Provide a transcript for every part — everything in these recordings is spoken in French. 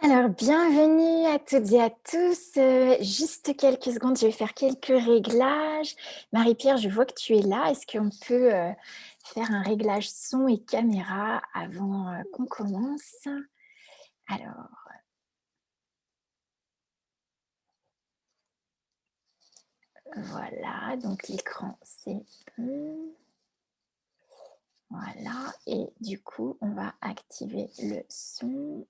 Alors, bienvenue à toutes et à tous. Juste quelques secondes, je vais faire quelques réglages. Marie-Pierre, je vois que tu es là. Est-ce qu'on peut faire un réglage son et caméra avant qu'on commence? Alors, voilà. Donc, l'écran, c'est bon. Voilà. Et du coup, on va activer le son.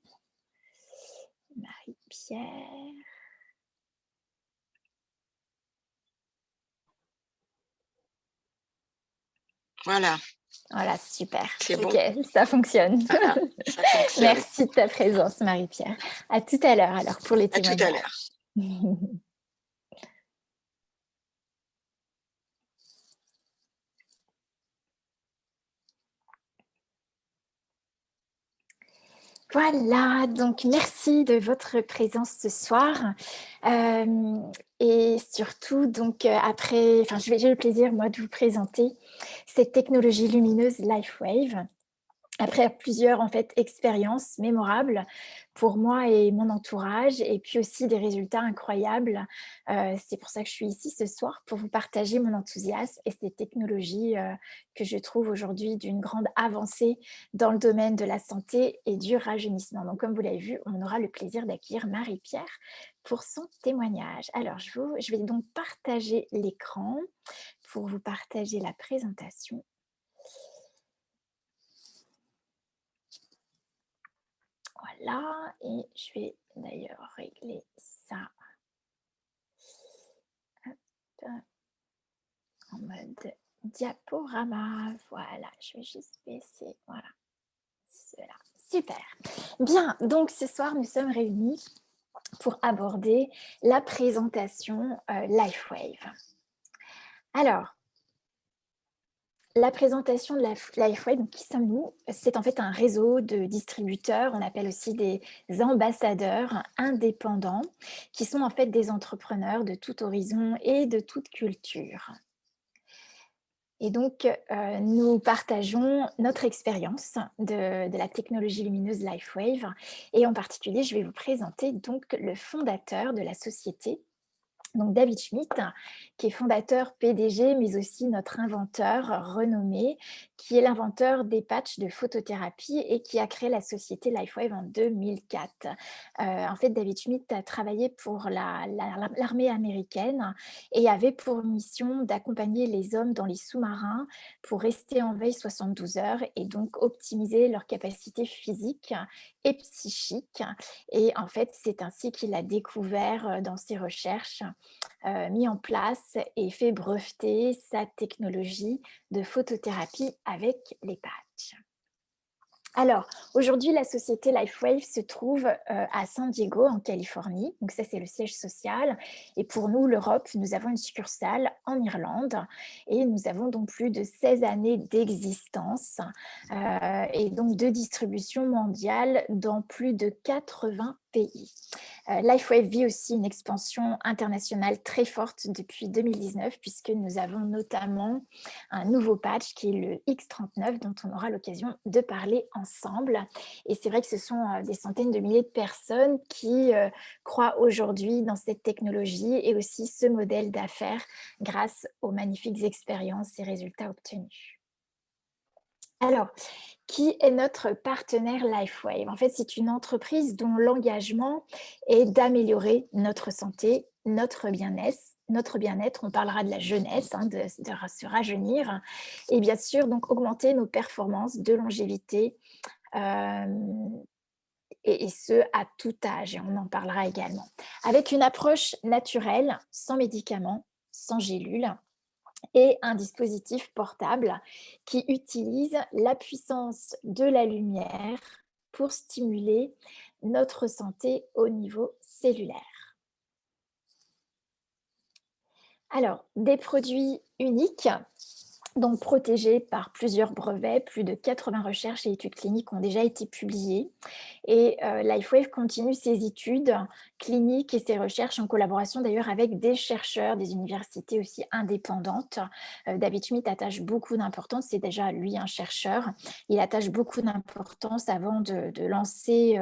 Marie-Pierre. Voilà, Voilà, super. c'est Ok, bon. ça fonctionne. Ah, ah, ça fonctionne. Merci de ta présence, Marie-Pierre. À tout à l'heure alors pour les À tout à l'heure. témoignages. Voilà, donc merci de votre présence ce soir. Et surtout, donc après, enfin, j'ai le plaisir, moi, de vous présenter cette technologie lumineuse LifeWave. Après plusieurs, en fait, expériences mémorables pour moi et mon entourage et puis aussi des résultats incroyables. C'est pour ça que je suis ici ce soir, pour vous partager mon enthousiasme et ces technologies, que je trouve aujourd'hui d'une grande avancée dans le domaine de la santé et du rajeunissement. Donc comme vous l'avez vu, on aura le plaisir d'accueillir Marie-Pierre pour son témoignage. Alors je vais donc partager l'écran pour vous partager la présentation. Voilà, et je vais d'ailleurs régler ça hop, en mode diaporama. Voilà, je vais juste baisser, voilà, cela. Super. Bien, donc ce soir, nous sommes réunis pour aborder la présentation LifeWave. Alors, la présentation de LifeWave, donc qui sommes-nous? C'est en fait un réseau de distributeurs, on appelle aussi des ambassadeurs indépendants, qui sont en fait des entrepreneurs de tout horizon et de toute culture. Et donc, nous partageons notre expérience de la technologie lumineuse LifeWave et en particulier, je vais vous présenter donc le fondateur de la société, donc David Schmidt, qui est fondateur, PDG, mais aussi notre inventeur renommé, qui est l'inventeur des patchs de photothérapie et qui a créé la société LifeWave en 2004. En fait, David Schmidt a travaillé pour l'armée américaine et avait pour mission d'accompagner les hommes dans les sous-marins pour rester en veille 72 heures et donc optimiser leurs capacités physiques et psychiques. Et en fait, c'est ainsi qu'il a découvert dans ses recherches mis en place et fait breveter sa technologie de photothérapie avec les patchs. Alors, aujourd'hui, la société LifeWave se trouve à San Diego, en Californie. Donc ça, c'est le siège social. Et pour nous, l'Europe, nous avons une succursale en Irlande et nous avons donc plus de 16 années d'existence et donc de distribution mondiale dans plus de 80 pays. LifeWave vit aussi une expansion internationale très forte depuis 2019 puisque nous avons notamment un nouveau patch qui est le X39 dont on aura l'occasion de parler ensemble. Et c'est vrai que ce sont des centaines de milliers de personnes qui croient aujourd'hui dans cette technologie et aussi ce modèle d'affaires grâce aux magnifiques expériences et résultats obtenus. Alors, qui est notre partenaire LifeWave? En fait, c'est une entreprise dont l'engagement est d'améliorer notre santé, notre bien-être. On parlera de la jeunesse, hein, de se rajeunir, et bien sûr, donc augmenter nos performances de longévité, et ce, à tout âge, et on en parlera également. Avec une approche naturelle, sans médicaments, sans gélules, et un dispositif portable qui utilise la puissance de la lumière pour stimuler notre santé au niveau cellulaire. Alors, des produits uniques, donc protégés par plusieurs brevets, plus de 80 recherches et études cliniques ont déjà été publiées. Et LifeWave continue ses études cliniques et ses recherches en collaboration d'ailleurs avec des chercheurs, des universités aussi indépendantes. David Schmidt attache beaucoup d'importance, c'est déjà lui un chercheur, il attache beaucoup d'importance avant de lancer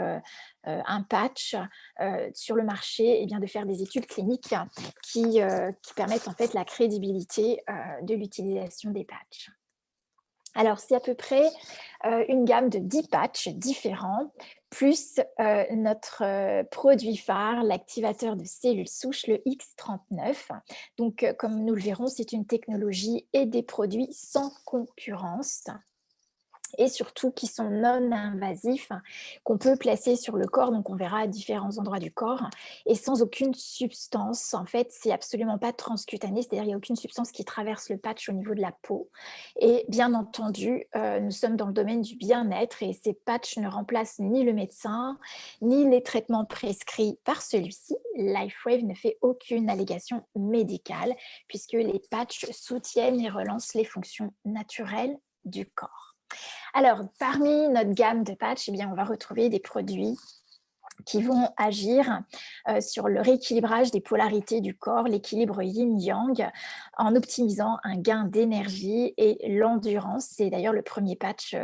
un patch sur le marché, eh bien, de faire des études cliniques qui permettent en fait la crédibilité de l'utilisation des patchs. Alors, c'est à peu près une gamme de 10 patchs différents, plus notre produit phare, l'activateur de cellules souches, le X39. Donc, comme nous le verrons, c'est une technologie et des produits sans concurrence et surtout qui sont non invasifs, qu'on peut placer sur le corps, donc on verra à différents endroits du corps, et sans aucune substance. En fait, c'est absolument pas transcutané, c'est-à-dire il n'y a aucune substance qui traverse le patch au niveau de la peau. Et bien entendu, nous sommes dans le domaine du bien-être et ces patchs ne remplacent ni le médecin, ni les traitements prescrits par celui-ci. LifeWave ne fait aucune allégation médicale puisque les patchs soutiennent et relancent les fonctions naturelles du corps. Alors, parmi notre gamme de patchs, eh bien, on va retrouver des produits qui vont agir sur le rééquilibrage des polarités du corps, l'équilibre yin-yang, en optimisant un gain d'énergie et l'endurance. C'est d'ailleurs le premier patch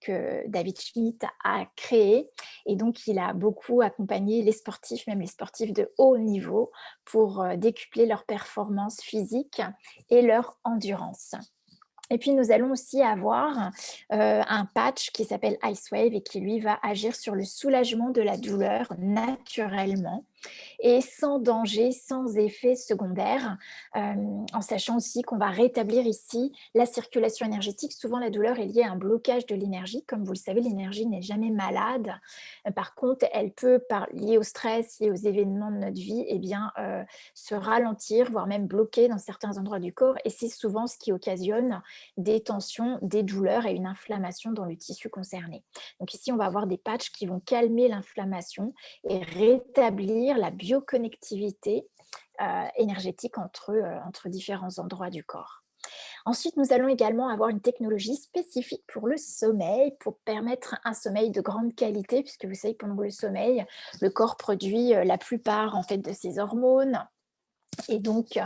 que David Schmidt a créé. Et donc, il a beaucoup accompagné les sportifs, même les sportifs de haut niveau, pour décupler leur performance physique et leur endurance. Et puis, nous allons aussi avoir un patch qui s'appelle IceWave et qui, lui, va agir sur le soulagement de la douleur naturellement et sans danger, sans effet secondaire, en sachant aussi qu'on va rétablir ici la circulation énergétique. Souvent, la douleur est liée à un blocage de l'énergie. Comme vous le savez, l'énergie n'est jamais malade. Par contre, elle peut, liée au stress, liée aux événements de notre vie, eh bien, se ralentir, voire même bloquer dans certains endroits du corps. Et c'est souvent ce qui occasionne des tensions, des douleurs et une inflammation dans le tissu concerné. Donc ici, on va avoir des patchs qui vont calmer l'inflammation et rétablir la bioconnectivité énergétique entre différents endroits du corps. Ensuite, nous allons également avoir une technologie spécifique pour le sommeil, pour permettre un sommeil de grande qualité, puisque vous savez que pendant le sommeil, le corps produit la plupart en fait de ses hormones, et donc,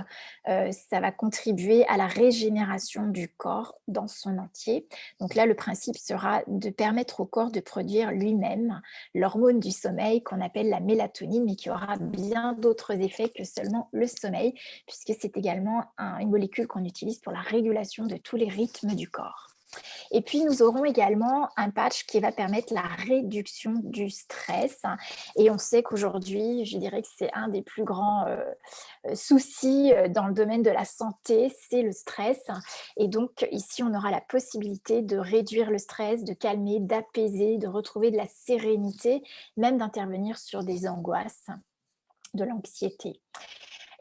ça va contribuer à la régénération du corps dans son entier. Donc là, le principe sera de permettre au corps de produire lui-même l'hormone du sommeil qu'on appelle la mélatonine, mais qui aura bien d'autres effets que seulement le sommeil, puisque c'est également une molécule qu'on utilise pour la régulation de tous les rythmes du corps. Et puis, nous aurons également un patch qui va permettre la réduction du stress. Et on sait qu'aujourd'hui, je dirais que c'est un des plus grands soucis dans le domaine de la santé, c'est le stress. Et donc, ici, on aura la possibilité de réduire le stress, de calmer, d'apaiser, de retrouver de la sérénité, même d'intervenir sur des angoisses, de l'anxiété.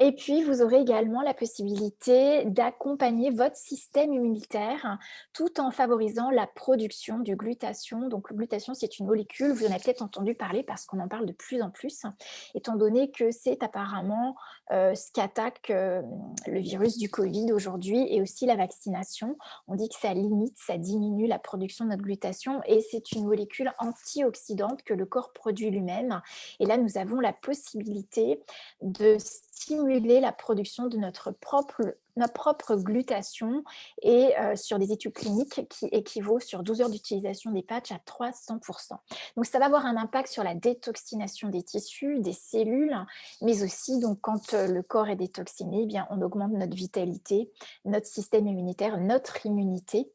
Et puis, vous aurez également la possibilité d'accompagner votre système immunitaire tout en favorisant la production du glutathion. Donc, le glutathion, c'est une molécule, vous en avez peut-être entendu parler parce qu'on en parle de plus en plus, étant donné que c'est apparemment ce qu'attaque le virus du Covid aujourd'hui et aussi la vaccination. On dit que ça limite, ça diminue la production de notre glutathion et c'est une molécule antioxydante que le corps produit lui-même. Et là, nous avons la possibilité de stimuler la production de notre propre glutathion et sur des études cliniques qui équivaut sur 12 heures d'utilisation des patchs à 300%. Donc ça va avoir un impact sur la détoxination des tissus, des cellules, mais aussi donc quand le corps est détoxiné, eh bien, on augmente notre vitalité, notre système immunitaire, notre immunité.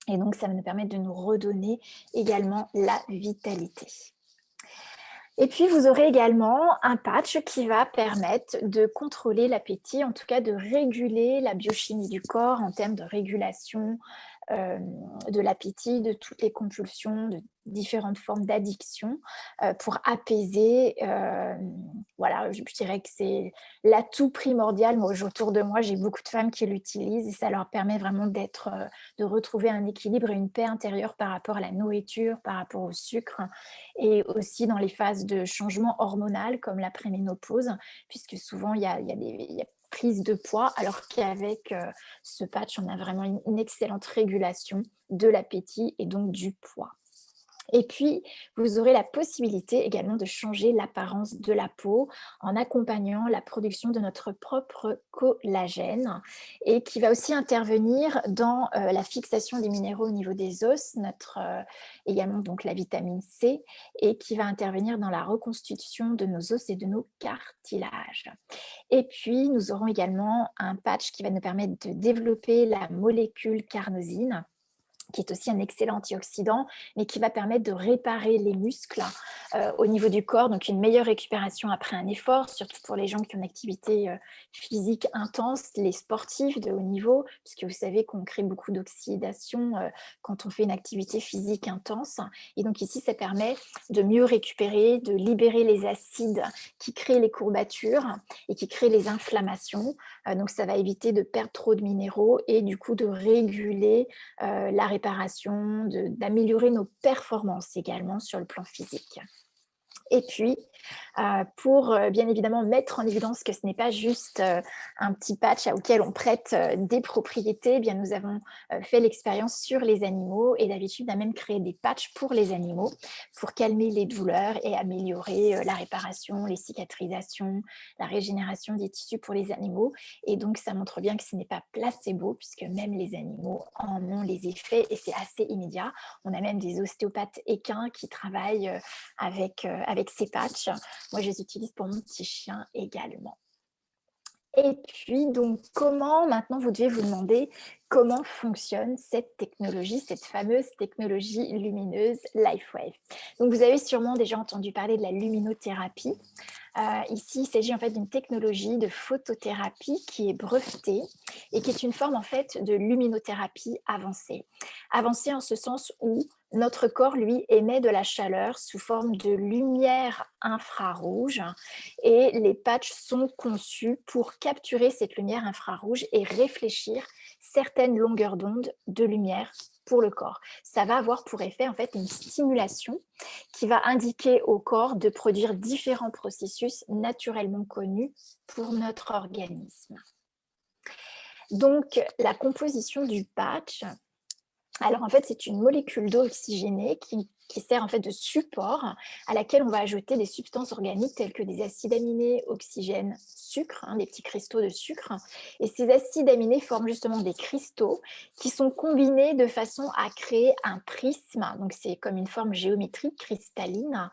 Et donc ça va nous permettre de nous redonner également la vitalité. Et puis, vous aurez également un patch qui va permettre de contrôler l'appétit, en tout cas de réguler la biochimie du corps en termes de régulation de l'appétit, de toutes les compulsions, de différentes formes d'addiction pour apaiser. Voilà, je dirais que c'est l'atout primordial. Moi, autour de moi, j'ai beaucoup de femmes qui l'utilisent et ça leur permet vraiment de retrouver un équilibre et une paix intérieure par rapport à la nourriture, par rapport au sucre et aussi dans les phases de changement hormonal comme la préménopause, puisque souvent il y a prise de poids, alors qu'avec ce patch, on a vraiment une excellente régulation de l'appétit et donc du poids. Et puis, vous aurez la possibilité également de changer l'apparence de la peau en accompagnant la production de notre propre collagène et qui va aussi intervenir dans la fixation des minéraux au niveau des os, également donc la vitamine C, et qui va intervenir dans la reconstitution de nos os et de nos cartilages. Et puis, nous aurons également un patch qui va nous permettre de développer la molécule carnosine, qui est aussi un excellent antioxydant, mais qui va permettre de réparer les muscles au niveau du corps, donc une meilleure récupération après un effort, surtout pour les gens qui ont une activité physique intense, les sportifs de haut niveau, puisque vous savez qu'on crée beaucoup d'oxydation quand on fait une activité physique intense. Et donc ici, ça permet de mieux récupérer, de libérer les acides qui créent les courbatures et qui créent les inflammations. Donc ça va éviter de perdre trop de minéraux et du coup de réguler la réparation, d'améliorer nos performances également sur le plan physique. Et puis, pour bien évidemment mettre en évidence que ce n'est pas juste un petit patch auquel on prête des propriétés, eh bien, nous avons fait l'expérience sur les animaux et d'habitude on a même créé des patchs pour les animaux pour calmer les douleurs et améliorer la réparation, les cicatrisations, la régénération des tissus pour les animaux. Et donc ça montre bien que ce n'est pas placebo puisque même les animaux en ont les effets et c'est assez immédiat. On a même des ostéopathes équins qui travaillent avec ces patchs. Moi, je les utilise pour mon petit chien également. Et puis, donc, maintenant, vous devez vous demander comment fonctionne cette technologie, cette fameuse technologie lumineuse LifeWave. Donc, vous avez sûrement déjà entendu parler de la luminothérapie. Ici, il s'agit en fait d'une technologie de photothérapie qui est brevetée et qui est une forme en fait de luminothérapie avancée. Avancée en ce sens où notre corps, lui, émet de la chaleur sous forme de lumière infrarouge et les patchs sont conçus pour capturer cette lumière infrarouge et réfléchir certaines longueurs d'onde de lumière pour le corps. Ça va avoir pour effet en fait une stimulation qui va indiquer au corps de produire différents processus naturellement connus pour notre organisme. Donc, la composition du patch, alors en fait, c'est une molécule d'eau oxygénée qui sert en fait de support à laquelle on va ajouter des substances organiques telles que des acides aminés, oxygène, sucre, des petits cristaux de sucre. Et ces acides aminés forment justement des cristaux qui sont combinés de façon à créer un prisme. Donc c'est comme une forme géométrique cristalline.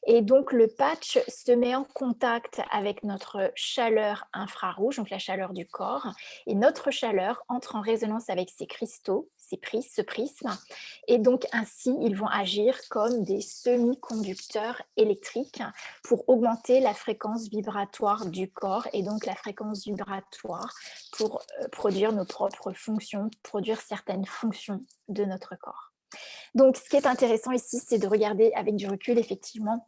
Et donc le patch se met en contact avec notre chaleur infrarouge, donc la chaleur du corps, et notre chaleur entre en résonance avec ces cristaux, ce prisme, et donc ainsi ils vont agir comme des semi-conducteurs électriques pour augmenter la fréquence vibratoire du corps et donc la fréquence vibratoire pour produire nos propres fonctions, produire certaines fonctions de notre corps. Donc, ce qui est intéressant ici, c'est de regarder avec du recul, effectivement,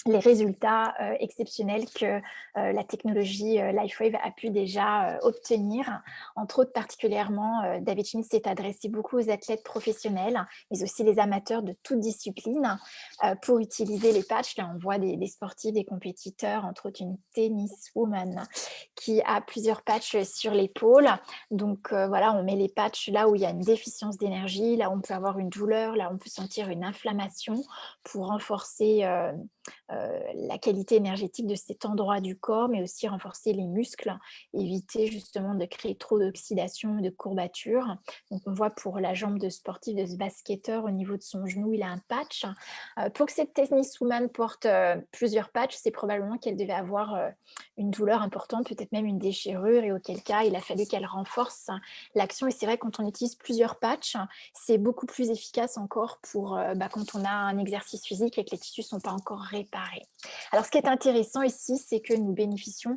les résultats exceptionnels que la technologie LifeWave a pu déjà obtenir. Entre autres, particulièrement, David Schmidt s'est adressé beaucoup aux athlètes professionnels, mais aussi les amateurs de toute discipline pour utiliser les patchs. Là, on voit des sportifs, des compétiteurs, entre autres une tenniswoman qui a plusieurs patchs sur l'épaule. Donc voilà, on met les patchs là où il y a une déficience d'énergie, là où on peut avoir une douleur, là où on peut sentir une inflammation pour renforcer la qualité énergétique de cet endroit du corps, mais aussi renforcer les muscles, éviter justement de créer trop d'oxydation, de courbatures. Donc on voit pour la jambe de sportif, de ce basketteur, au niveau de son genou, il a un patch. Pour que cette tenniswoman porte plusieurs patchs, c'est probablement qu'elle devait avoir une douleur importante, peut-être même une déchirure, et auquel cas, il a fallu qu'elle renforce l'action. Et c'est vrai, quand on utilise plusieurs patchs, c'est beaucoup plus efficace encore pour quand on a un exercice physique et que les tissus ne sont pas encore réparés. Alors, ce qui est intéressant ici, c'est que nous bénéficions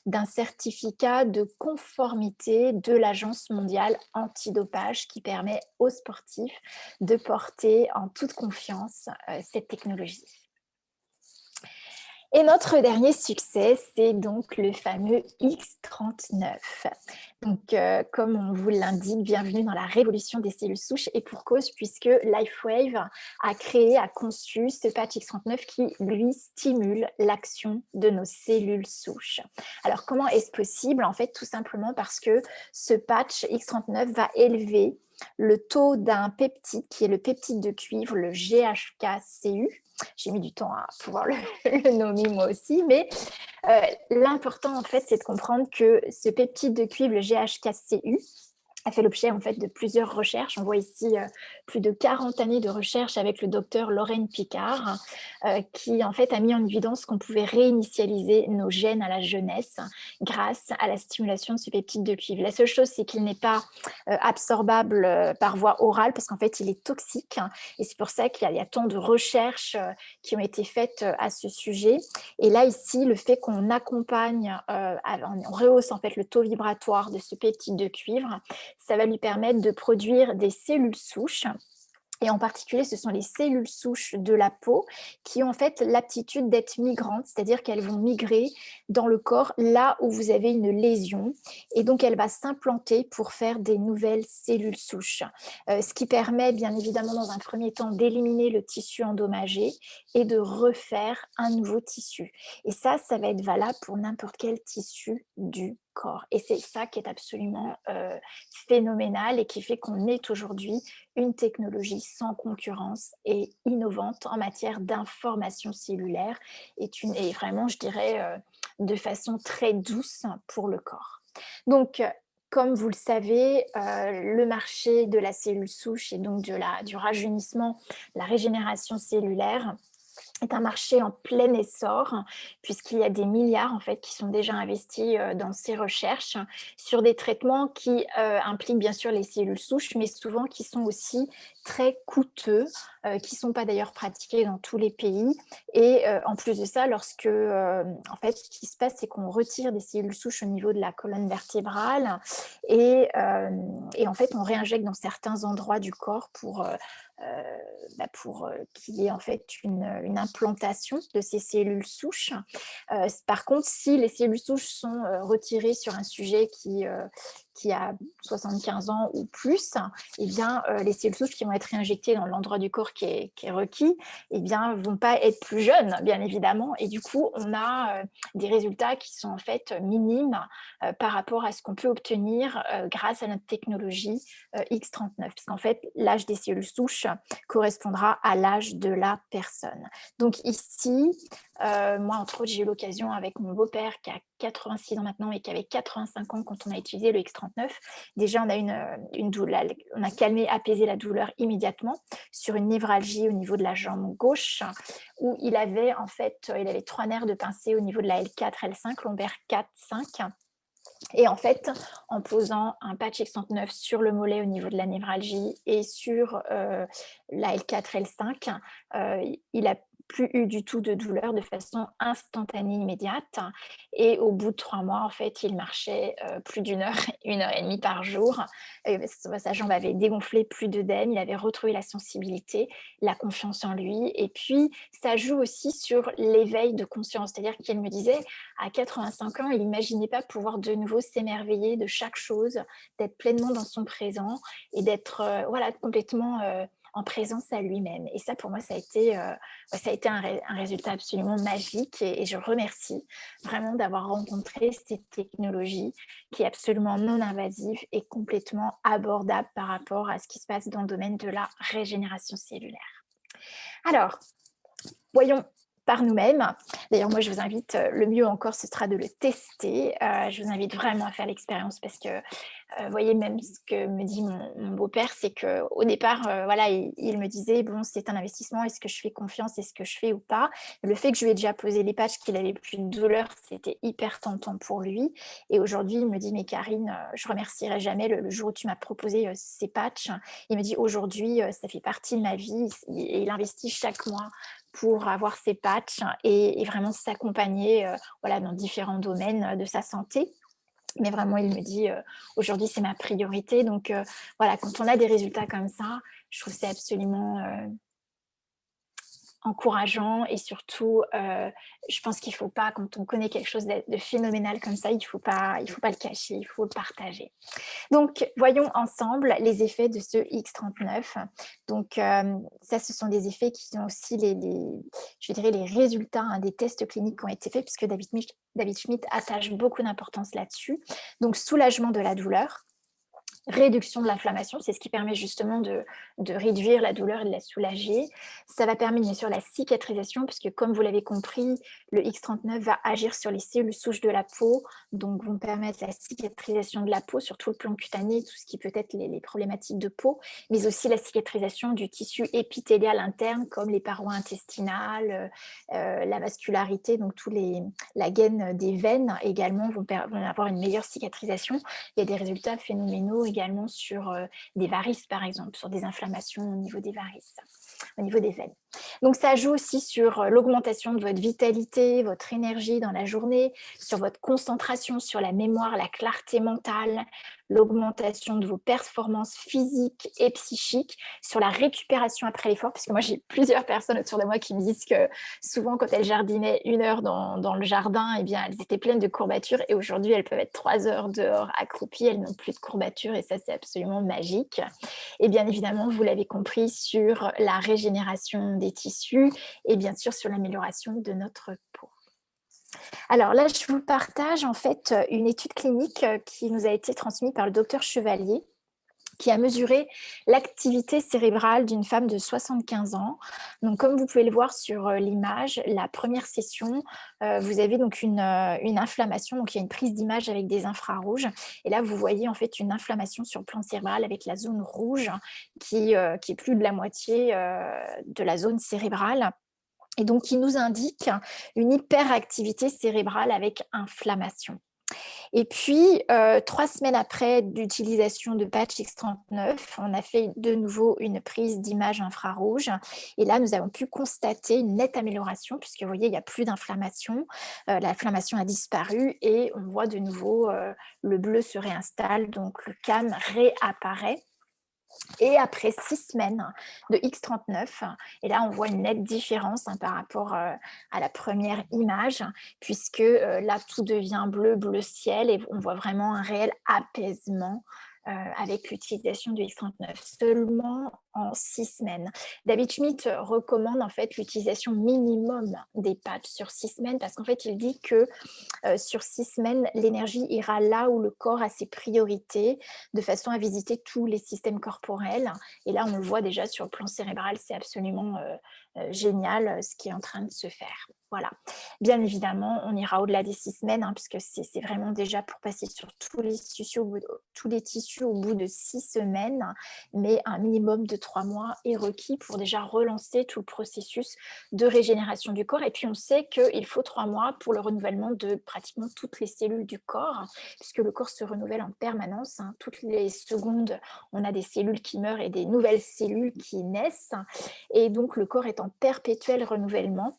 d'un certificat de conformité de l'Agence mondiale antidopage qui permet aux sportifs de porter en toute confiance cette technologie. Et notre dernier succès, c'est donc le fameux X39. Donc, comme on vous l'indique, bienvenue dans la révolution des cellules souches et pour cause puisque LifeWave a conçu ce patch X39 qui, lui, stimule l'action de nos cellules souches. Alors, comment est-ce possible? En fait, tout simplement parce que ce patch X39 va élever le taux d'un peptide qui est le peptide de cuivre, le GHKCU. J'ai mis du temps à pouvoir le nommer moi aussi, mais l'important, en fait, c'est de comprendre que ce peptide de cuivre, le GHKCU, a fait l'objet en fait de plusieurs recherches. On voit ici plus de 40 années de recherche avec le docteur Lorraine Picard, qui en fait a mis en évidence qu'on pouvait réinitialiser nos gènes à la jeunesse grâce à la stimulation de ce peptide de cuivre. La seule chose, c'est qu'il n'est pas absorbable par voie orale parce qu'en fait, il est toxique. Et c'est pour ça qu'il y a tant de recherches qui ont été faites à ce sujet. Et là, ici, le fait qu'on accompagne, on rehausse en fait le taux vibratoire de ce peptide de cuivre, ça va lui permettre de produire des cellules souches. Et en particulier, ce sont les cellules souches de la peau qui ont en fait l'aptitude d'être migrantes, c'est-à-dire qu'elles vont migrer dans le corps là où vous avez une lésion. Et donc, elle va s'implanter pour faire des nouvelles cellules souches. Ce qui permet bien évidemment dans un premier temps d'éliminer le tissu endommagé et de refaire un nouveau tissu. Et ça va être valable pour n'importe quel tissu du corps. Et c'est ça qui est absolument phénoménal et qui fait qu'on est aujourd'hui une technologie sans concurrence et innovante en matière d'information cellulaire et vraiment, je dirais, de façon très douce pour le corps. Donc, comme vous le savez, le marché de la cellule souche et donc du rajeunissement, la régénération cellulaire, est un marché en plein essor, puisqu'il y a des milliards en fait qui sont déjà investis dans ces recherches sur des traitements qui impliquent bien sûr les cellules souches, mais souvent qui sont aussi très coûteux, qui ne sont pas d'ailleurs pratiqués dans tous les pays. Et en plus de ça, en fait, ce qui se passe, c'est qu'on retire des cellules souches au niveau de la colonne vertébrale et en fait, on réinjecte dans certains endroits du corps pour qu'il y ait en fait une implantation de ces cellules souches. Par contre, si les cellules souches sont retirées sur un sujet qui a 75 ans ou plus, eh bien, les cellules souches qui vont être réinjectées dans l'endroit du corps qui est requis, eh bien, vont pas être plus jeunes, bien évidemment. Et du coup, on a des résultats qui sont en fait minimes par rapport à ce qu'on peut obtenir grâce à notre technologie X39, puisqu'en fait, l'âge des cellules souches correspondra à l'âge de la personne. Donc ici, moi, entre autres, j'ai eu l'occasion avec mon beau-père qui a 86 ans maintenant et qui avait 85 ans quand on a utilisé le X39. Déjà, on a une douleur, on a calmé, apaisé la douleur immédiatement sur une névralgie au niveau de la jambe gauche où il avait en fait, il avait 3 nerfs de pincée au niveau de la L4, L5, lombaire 4, 5. Et en fait, en posant un patch X39 sur le mollet au niveau de la névralgie et sur la L4, L5, il a plus eu du tout de douleur de façon instantanée, immédiate. Et au bout de 3 mois, en fait, il marchait plus d'1 heure, 1 heure et demie par jour. Sa jambe avait dégonflé, plus d'œdème, il avait retrouvé la sensibilité, la confiance en lui. Et puis, ça joue aussi sur l'éveil de conscience. C'est-à-dire qu'il me disait, à 85 ans, il n'imaginait pas pouvoir de nouveau s'émerveiller de chaque chose, d'être pleinement dans son présent et d'être complètement en présence à lui-même. Et ça, pour moi, ça a été un résultat absolument magique et je remercie vraiment d'avoir rencontré cette technologie qui est absolument non invasive et complètement abordable par rapport à ce qui se passe dans le domaine de la régénération cellulaire. Alors, voyons par nous-mêmes. D'ailleurs, moi, je vous invite, le mieux encore, ce sera de le tester. Je vous invite vraiment à faire l'expérience parce que, vous voyez, même ce que me dit mon beau-père, c'est qu'au départ, il me disait: «Bon, c'est un investissement, est-ce que je fais confiance? Est-ce que je fais ou pas?» Le fait que je lui ai déjà posé les patchs, qu'il avait plus de douleur, c'était hyper tentant pour lui et aujourd'hui, il me dit: «Mais Karine, je remercierai jamais le jour où tu m'as proposé, ces patchs». Il me dit: «Aujourd'hui, ça fait partie de ma vie» et il investit chaque mois pour avoir ces patchs et vraiment s'accompagner dans différents domaines de sa santé. Mais vraiment, il me dit aujourd'hui, c'est ma priorité. Donc quand on a des résultats comme ça, je trouve que c'est absolument encourageant et surtout, je pense qu'il ne faut pas, quand on connaît quelque chose de phénoménal comme ça, il ne faut pas le cacher, il faut le partager. Donc, voyons ensemble les effets de ce X39. Donc, ça, ce sont des effets qui sont aussi je dirais les résultats, hein, des tests cliniques qui ont été faits, puisque David Schmidt attache beaucoup d'importance là-dessus. Donc, soulagement de la douleur, réduction de l'inflammation, c'est ce qui permet justement de réduire la douleur et de la soulager. Ça va permettre bien sûr la cicatrisation, puisque comme vous l'avez compris, le X39 va agir sur les cellules souches de la peau, donc vont permettre la cicatrisation de la peau, sur tout le plan cutané, tout ce qui peut être les problématiques de peau, mais aussi la cicatrisation du tissu épithélial interne, comme les parois intestinales, la vascularité, donc la gaine des veines également vont avoir une meilleure cicatrisation. Il y a des résultats phénoménaux également sur des varices, par exemple, sur des inflammations au niveau des varices, au niveau des veines. Donc, ça joue aussi sur l'augmentation de votre vitalité, votre énergie dans la journée, sur votre concentration, sur la mémoire, la clarté mentale, l'augmentation de vos performances physiques et psychiques, sur la récupération après l'effort, puisque moi, j'ai plusieurs personnes autour de moi qui me disent que souvent, quand elles jardinaient 1 heure dans le jardin, eh bien, elles étaient pleines de courbatures et aujourd'hui, elles peuvent être 3 heures dehors accroupies, elles n'ont plus de courbatures et ça, c'est absolument magique. Et bien évidemment, vous l'avez compris, sur la régénération des tissus et bien sûr sur l'amélioration de notre peau. Alors là, je vous partage en fait une étude clinique qui nous a été transmise par le docteur Chevalier, qui a mesuré l'activité cérébrale d'une femme de 75 ans. Donc, comme vous pouvez le voir sur l'image, la première session, vous avez donc une inflammation, donc il y a une prise d'image avec des infrarouges. Et là, vous voyez en fait une inflammation sur le plan cérébral avec la zone rouge qui est plus de la moitié de la zone cérébrale. Et donc, qui nous indique une hyperactivité cérébrale avec inflammation. Et puis, 3 semaines après l'utilisation de patch X39, on a fait de nouveau une prise d'image infrarouge. Et là, nous avons pu constater une nette amélioration, puisque vous voyez, il n'y a plus d'inflammation. L'inflammation a disparu et on voit de nouveau le bleu se réinstalle, donc le CAM réapparaît. Et après 6 semaines de X39, et là on voit une nette différence par rapport à la première image, puisque là tout devient bleu, bleu ciel, et on voit vraiment un réel apaisement avec l'utilisation du X39, seulement en 6 semaines. David Schmidt recommande en fait l'utilisation minimum des patchs sur 6 semaines, parce qu'en fait il dit que sur 6 semaines, l'énergie ira là où le corps a ses priorités, de façon à visiter tous les systèmes corporels. Et là, on le voit déjà sur le plan cérébral, c'est absolument génial ce qui est en train de se faire. Voilà. Bien évidemment, on ira au-delà des 6 semaines, puisque c'est vraiment déjà pour passer sur tous les tissus au bout de 6 semaines, mais un minimum de 3 mois est requis pour déjà relancer tout le processus de régénération du corps. Et puis, on sait qu'il faut 3 mois pour le renouvellement de pratiquement toutes les cellules du corps, puisque le corps se renouvelle en permanence. Toutes les secondes, on a des cellules qui meurent et des nouvelles cellules qui naissent. Et donc, le corps est en perpétuel renouvellement.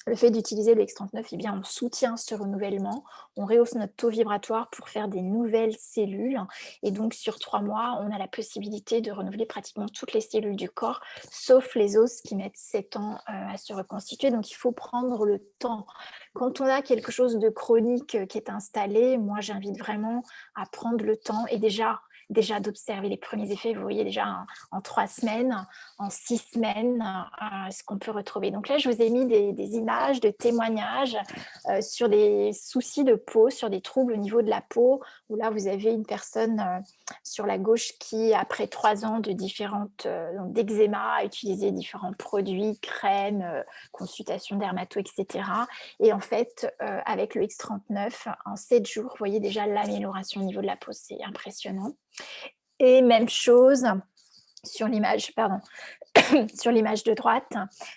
Le fait d'utiliser le X39, eh bien, on soutient ce renouvellement, on rehausse notre taux vibratoire pour faire des nouvelles cellules. Et donc, sur 3 mois, on a la possibilité de renouveler pratiquement toutes les cellules du corps, sauf les os qui mettent 7 ans à se reconstituer. Donc, il faut prendre le temps. Quand on a quelque chose de chronique qui est installé, moi, j'invite vraiment à prendre le temps et déjà d'observer les premiers effets. Vous voyez déjà en 3 semaines, en 6 semaines, ce qu'on peut retrouver. Donc là, je vous ai mis des images de témoignages sur des soucis de peau, sur des troubles au niveau de la peau, où là, vous avez une personne sur la gauche qui, après 3 ans de d'eczéma, a utilisé différents produits, crèmes, consultations dermato, etc. Et en fait, avec le X39, en 7 jours, vous voyez déjà l'amélioration au niveau de la peau, c'est impressionnant. Et même chose sur l'image, sur l'image de droite,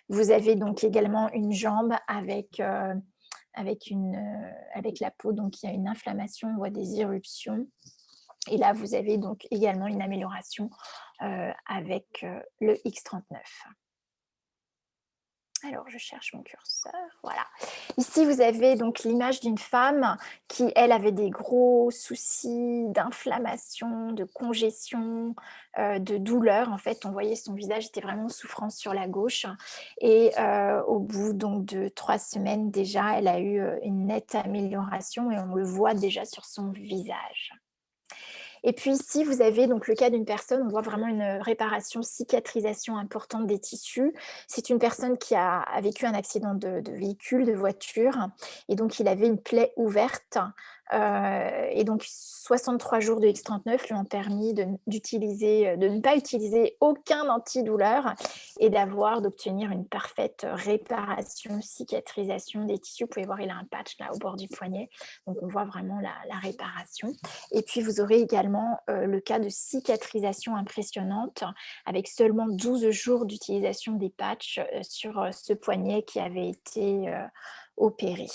vous avez donc également une jambe avec la peau, donc il y a une inflammation, on voit des éruptions. Et là, vous avez donc également une amélioration avec le X39. Alors, je cherche mon curseur, voilà. Ici, vous avez donc l'image d'une femme qui, elle, avait des gros soucis d'inflammation, de congestion, de douleur. En fait, on voyait son visage était vraiment en souffrance sur la gauche et au bout donc de 3 semaines déjà, elle a eu, une nette amélioration et on le voit déjà sur son visage. Et puis ici, vous avez donc le cas d'une personne, on voit vraiment une réparation, cicatrisation importante des tissus. C'est une personne qui a vécu un accident de véhicule, de voiture et donc il avait une plaie ouverte, et donc 63 jours de X39 lui ont permis de ne pas utiliser aucun antidouleur et d'obtenir une parfaite réparation, cicatrisation des tissus. Vous pouvez voir, il a un patch là au bord du poignet, donc on voit vraiment la réparation. Et puis, vous aurez également le cas de cicatrisation impressionnante avec seulement 12 jours d'utilisation des patchs sur ce poignet qui avait été opéré.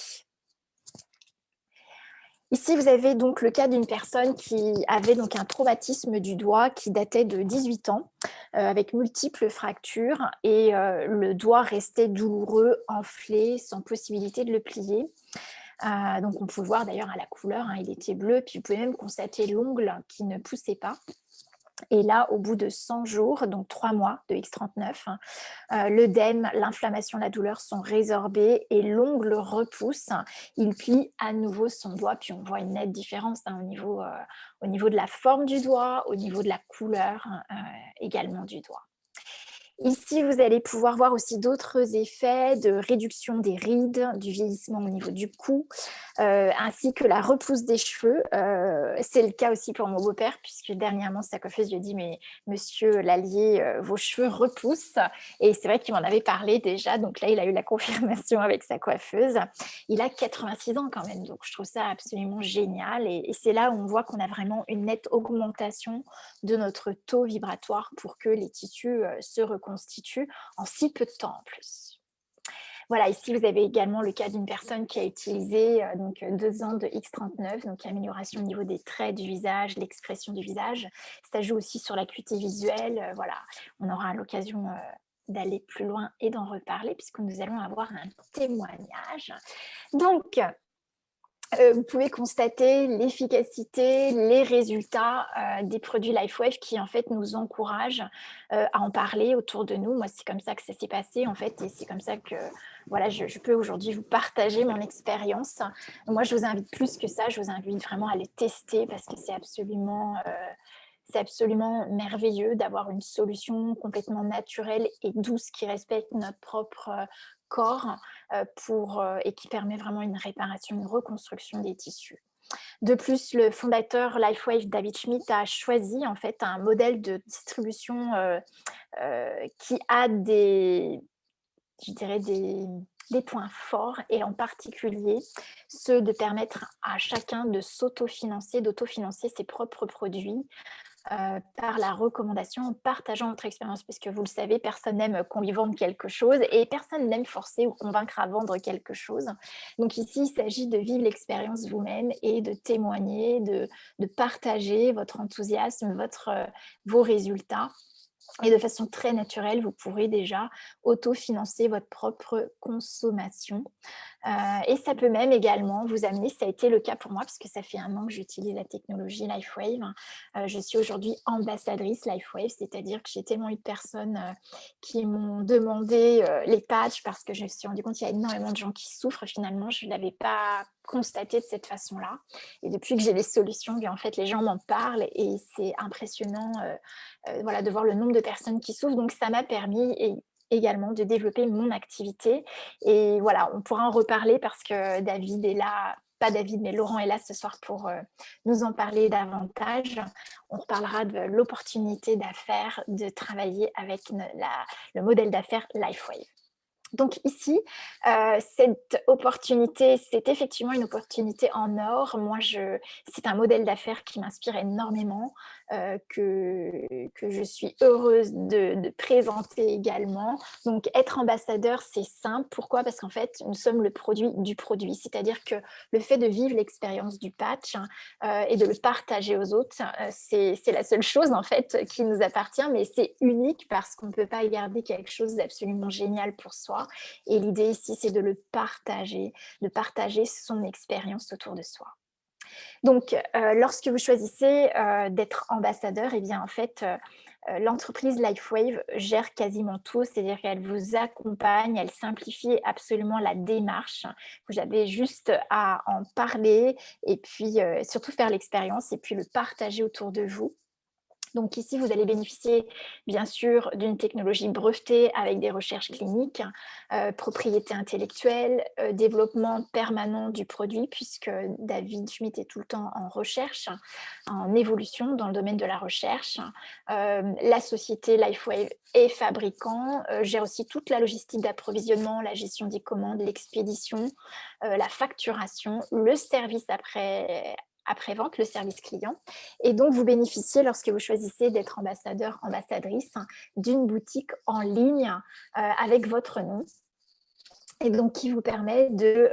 Ici, vous avez donc le cas d'une personne qui avait donc un traumatisme du doigt qui datait de 18 ans, avec multiples fractures et le doigt restait douloureux, enflé, sans possibilité de le plier. Donc on peut voir d'ailleurs à la couleur, hein, il était bleu, puis vous pouvez même constater l'ongle qui ne poussait pas. Et là, au bout de 100 jours, donc 3 mois de X39, l'œdème, l'inflammation, la douleur sont résorbés et l'ongle repousse. Il plie à nouveau son doigt, puis on voit une nette différence hein, au niveau de la forme du doigt, au niveau de la couleur également du doigt. Ici, vous allez pouvoir voir aussi d'autres effets de réduction des rides, du vieillissement au niveau du cou, ainsi que la repousse des cheveux. C'est le cas aussi pour mon beau-père, puisque dernièrement, sa coiffeuse lui a dit: «Mais monsieur Lallier, vos cheveux repoussent» et c'est vrai qu'il m'en avait parlé déjà, donc là, il a eu la confirmation avec sa coiffeuse. Il a 86 ans quand même, donc je trouve ça absolument génial et c'est là où on voit qu'on a vraiment une nette augmentation de notre taux vibratoire pour que les tissus se reconstituent en si peu de temps en plus. Voilà, ici vous avez également le cas d'une personne qui a utilisé 2 ans de X39, donc amélioration au niveau des traits du visage, l'expression du visage. Ça joue aussi sur l'acuité visuelle. Voilà, on aura l'occasion d'aller plus loin et d'en reparler puisque nous allons avoir un témoignage. Donc, vous pouvez constater l'efficacité, les résultats des produits LifeWave qui en fait nous encouragent à en parler autour de nous. Moi, c'est comme ça que ça s'est passé en fait et c'est comme ça que voilà, je peux aujourd'hui vous partager mon expérience. Moi, je vous invite plus que ça, je vous invite vraiment à les tester parce que c'est absolument merveilleux d'avoir une solution complètement naturelle et douce qui respecte notre propre corps et qui permet vraiment une réparation, une reconstruction des tissus. De plus, le fondateur LifeWave, David Schmidt, a choisi en fait un modèle de distribution qui a je dirais des points forts et en particulier ceux de permettre à chacun de s'autofinancer, d'autofinancer ses propres produits par la recommandation, en partageant votre expérience. Puisque vous le savez, personne n'aime qu'on lui vende quelque chose et personne n'aime forcer ou convaincre à vendre quelque chose. Donc ici, il s'agit de vivre l'expérience vous-même et de témoigner, de partager votre enthousiasme, vos résultats. Et de façon très naturelle, vous pourrez déjà autofinancer votre propre consommation. Et ça peut même également vous amener, ça a été le cas pour moi, parce que ça fait 1 an que j'utilise la technologie LifeWave. Je suis aujourd'hui ambassadrice LifeWave, c'est-à-dire que j'ai tellement eu de personnes qui m'ont demandé les patchs parce que je me suis rendu compte qu'il y a énormément de gens qui souffrent. Finalement, je ne l'avais pas constaté de cette façon-là. Et depuis que j'ai les solutions, bien, en fait, les gens m'en parlent et c'est impressionnant voilà, de voir le nombre de personnes qui souffrent. Donc, ça m'a permis également de développer mon activité et voilà, on pourra en reparler parce que David est là, pas David, mais Laurent est là ce soir pour nous en parler davantage. On reparlera de l'opportunité d'affaires de travailler avec le modèle d'affaires LifeWave. Donc ici, cette opportunité, c'est effectivement une opportunité en or. Moi, c'est un modèle d'affaires qui m'inspire énormément, que je suis heureuse de présenter également. Donc être ambassadeur, c'est simple. Pourquoi? Parce qu'en fait, nous sommes le produit du produit. C'est-à-dire que le fait de vivre l'expérience du patch, et de le partager aux autres, c'est la seule chose en fait qui nous appartient, mais c'est unique parce qu'on ne peut pas garder quelque chose d'absolument génial pour soi. soi. Et l'idée ici, c'est de partager son expérience autour de soi. Donc, lorsque vous choisissez, d'être ambassadeur et bien, en fait, l'entreprise LifeWave gère quasiment tout. C'est-à-dire qu'elle vous accompagne, elle simplifie absolument la démarche. Vous avez juste à en parler et puis, surtout faire l'expérience et puis le partager autour de vous. Donc ici, vous allez bénéficier bien sûr d'une technologie brevetée avec des recherches cliniques, propriété intellectuelle, développement permanent du produit puisque David Schmitt est tout le temps en recherche, en évolution dans le domaine de la recherche. La société LifeWave est fabricant, gère aussi toute la logistique d'approvisionnement, la gestion des commandes, l'expédition, la facturation, le service après-vente, le service client. Et donc, vous bénéficiez, lorsque vous choisissez d'être ambassadeur, ambassadrice, d'une boutique en ligne avec votre nom. Et donc, qui vous permet de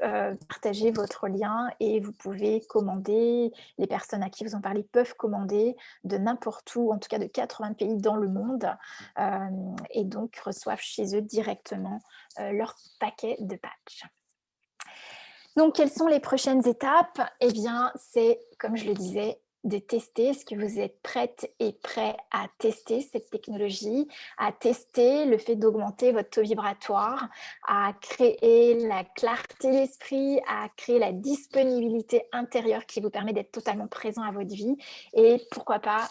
partager votre lien et vous pouvez commander, les personnes à qui vous en parlez peuvent commander de n'importe où, en tout cas de 80 pays dans le monde, et donc reçoivent chez eux directement leur paquet de patchs. Donc, quelles sont les prochaines étapes? Eh bien, c'est, comme je le disais, de tester. Est-ce que vous êtes prête et prêt à tester cette technologie, à tester le fait d'augmenter votre taux vibratoire, à créer la clarté d'esprit, à créer la disponibilité intérieure qui vous permet d'être totalement présent à votre vie et pourquoi pas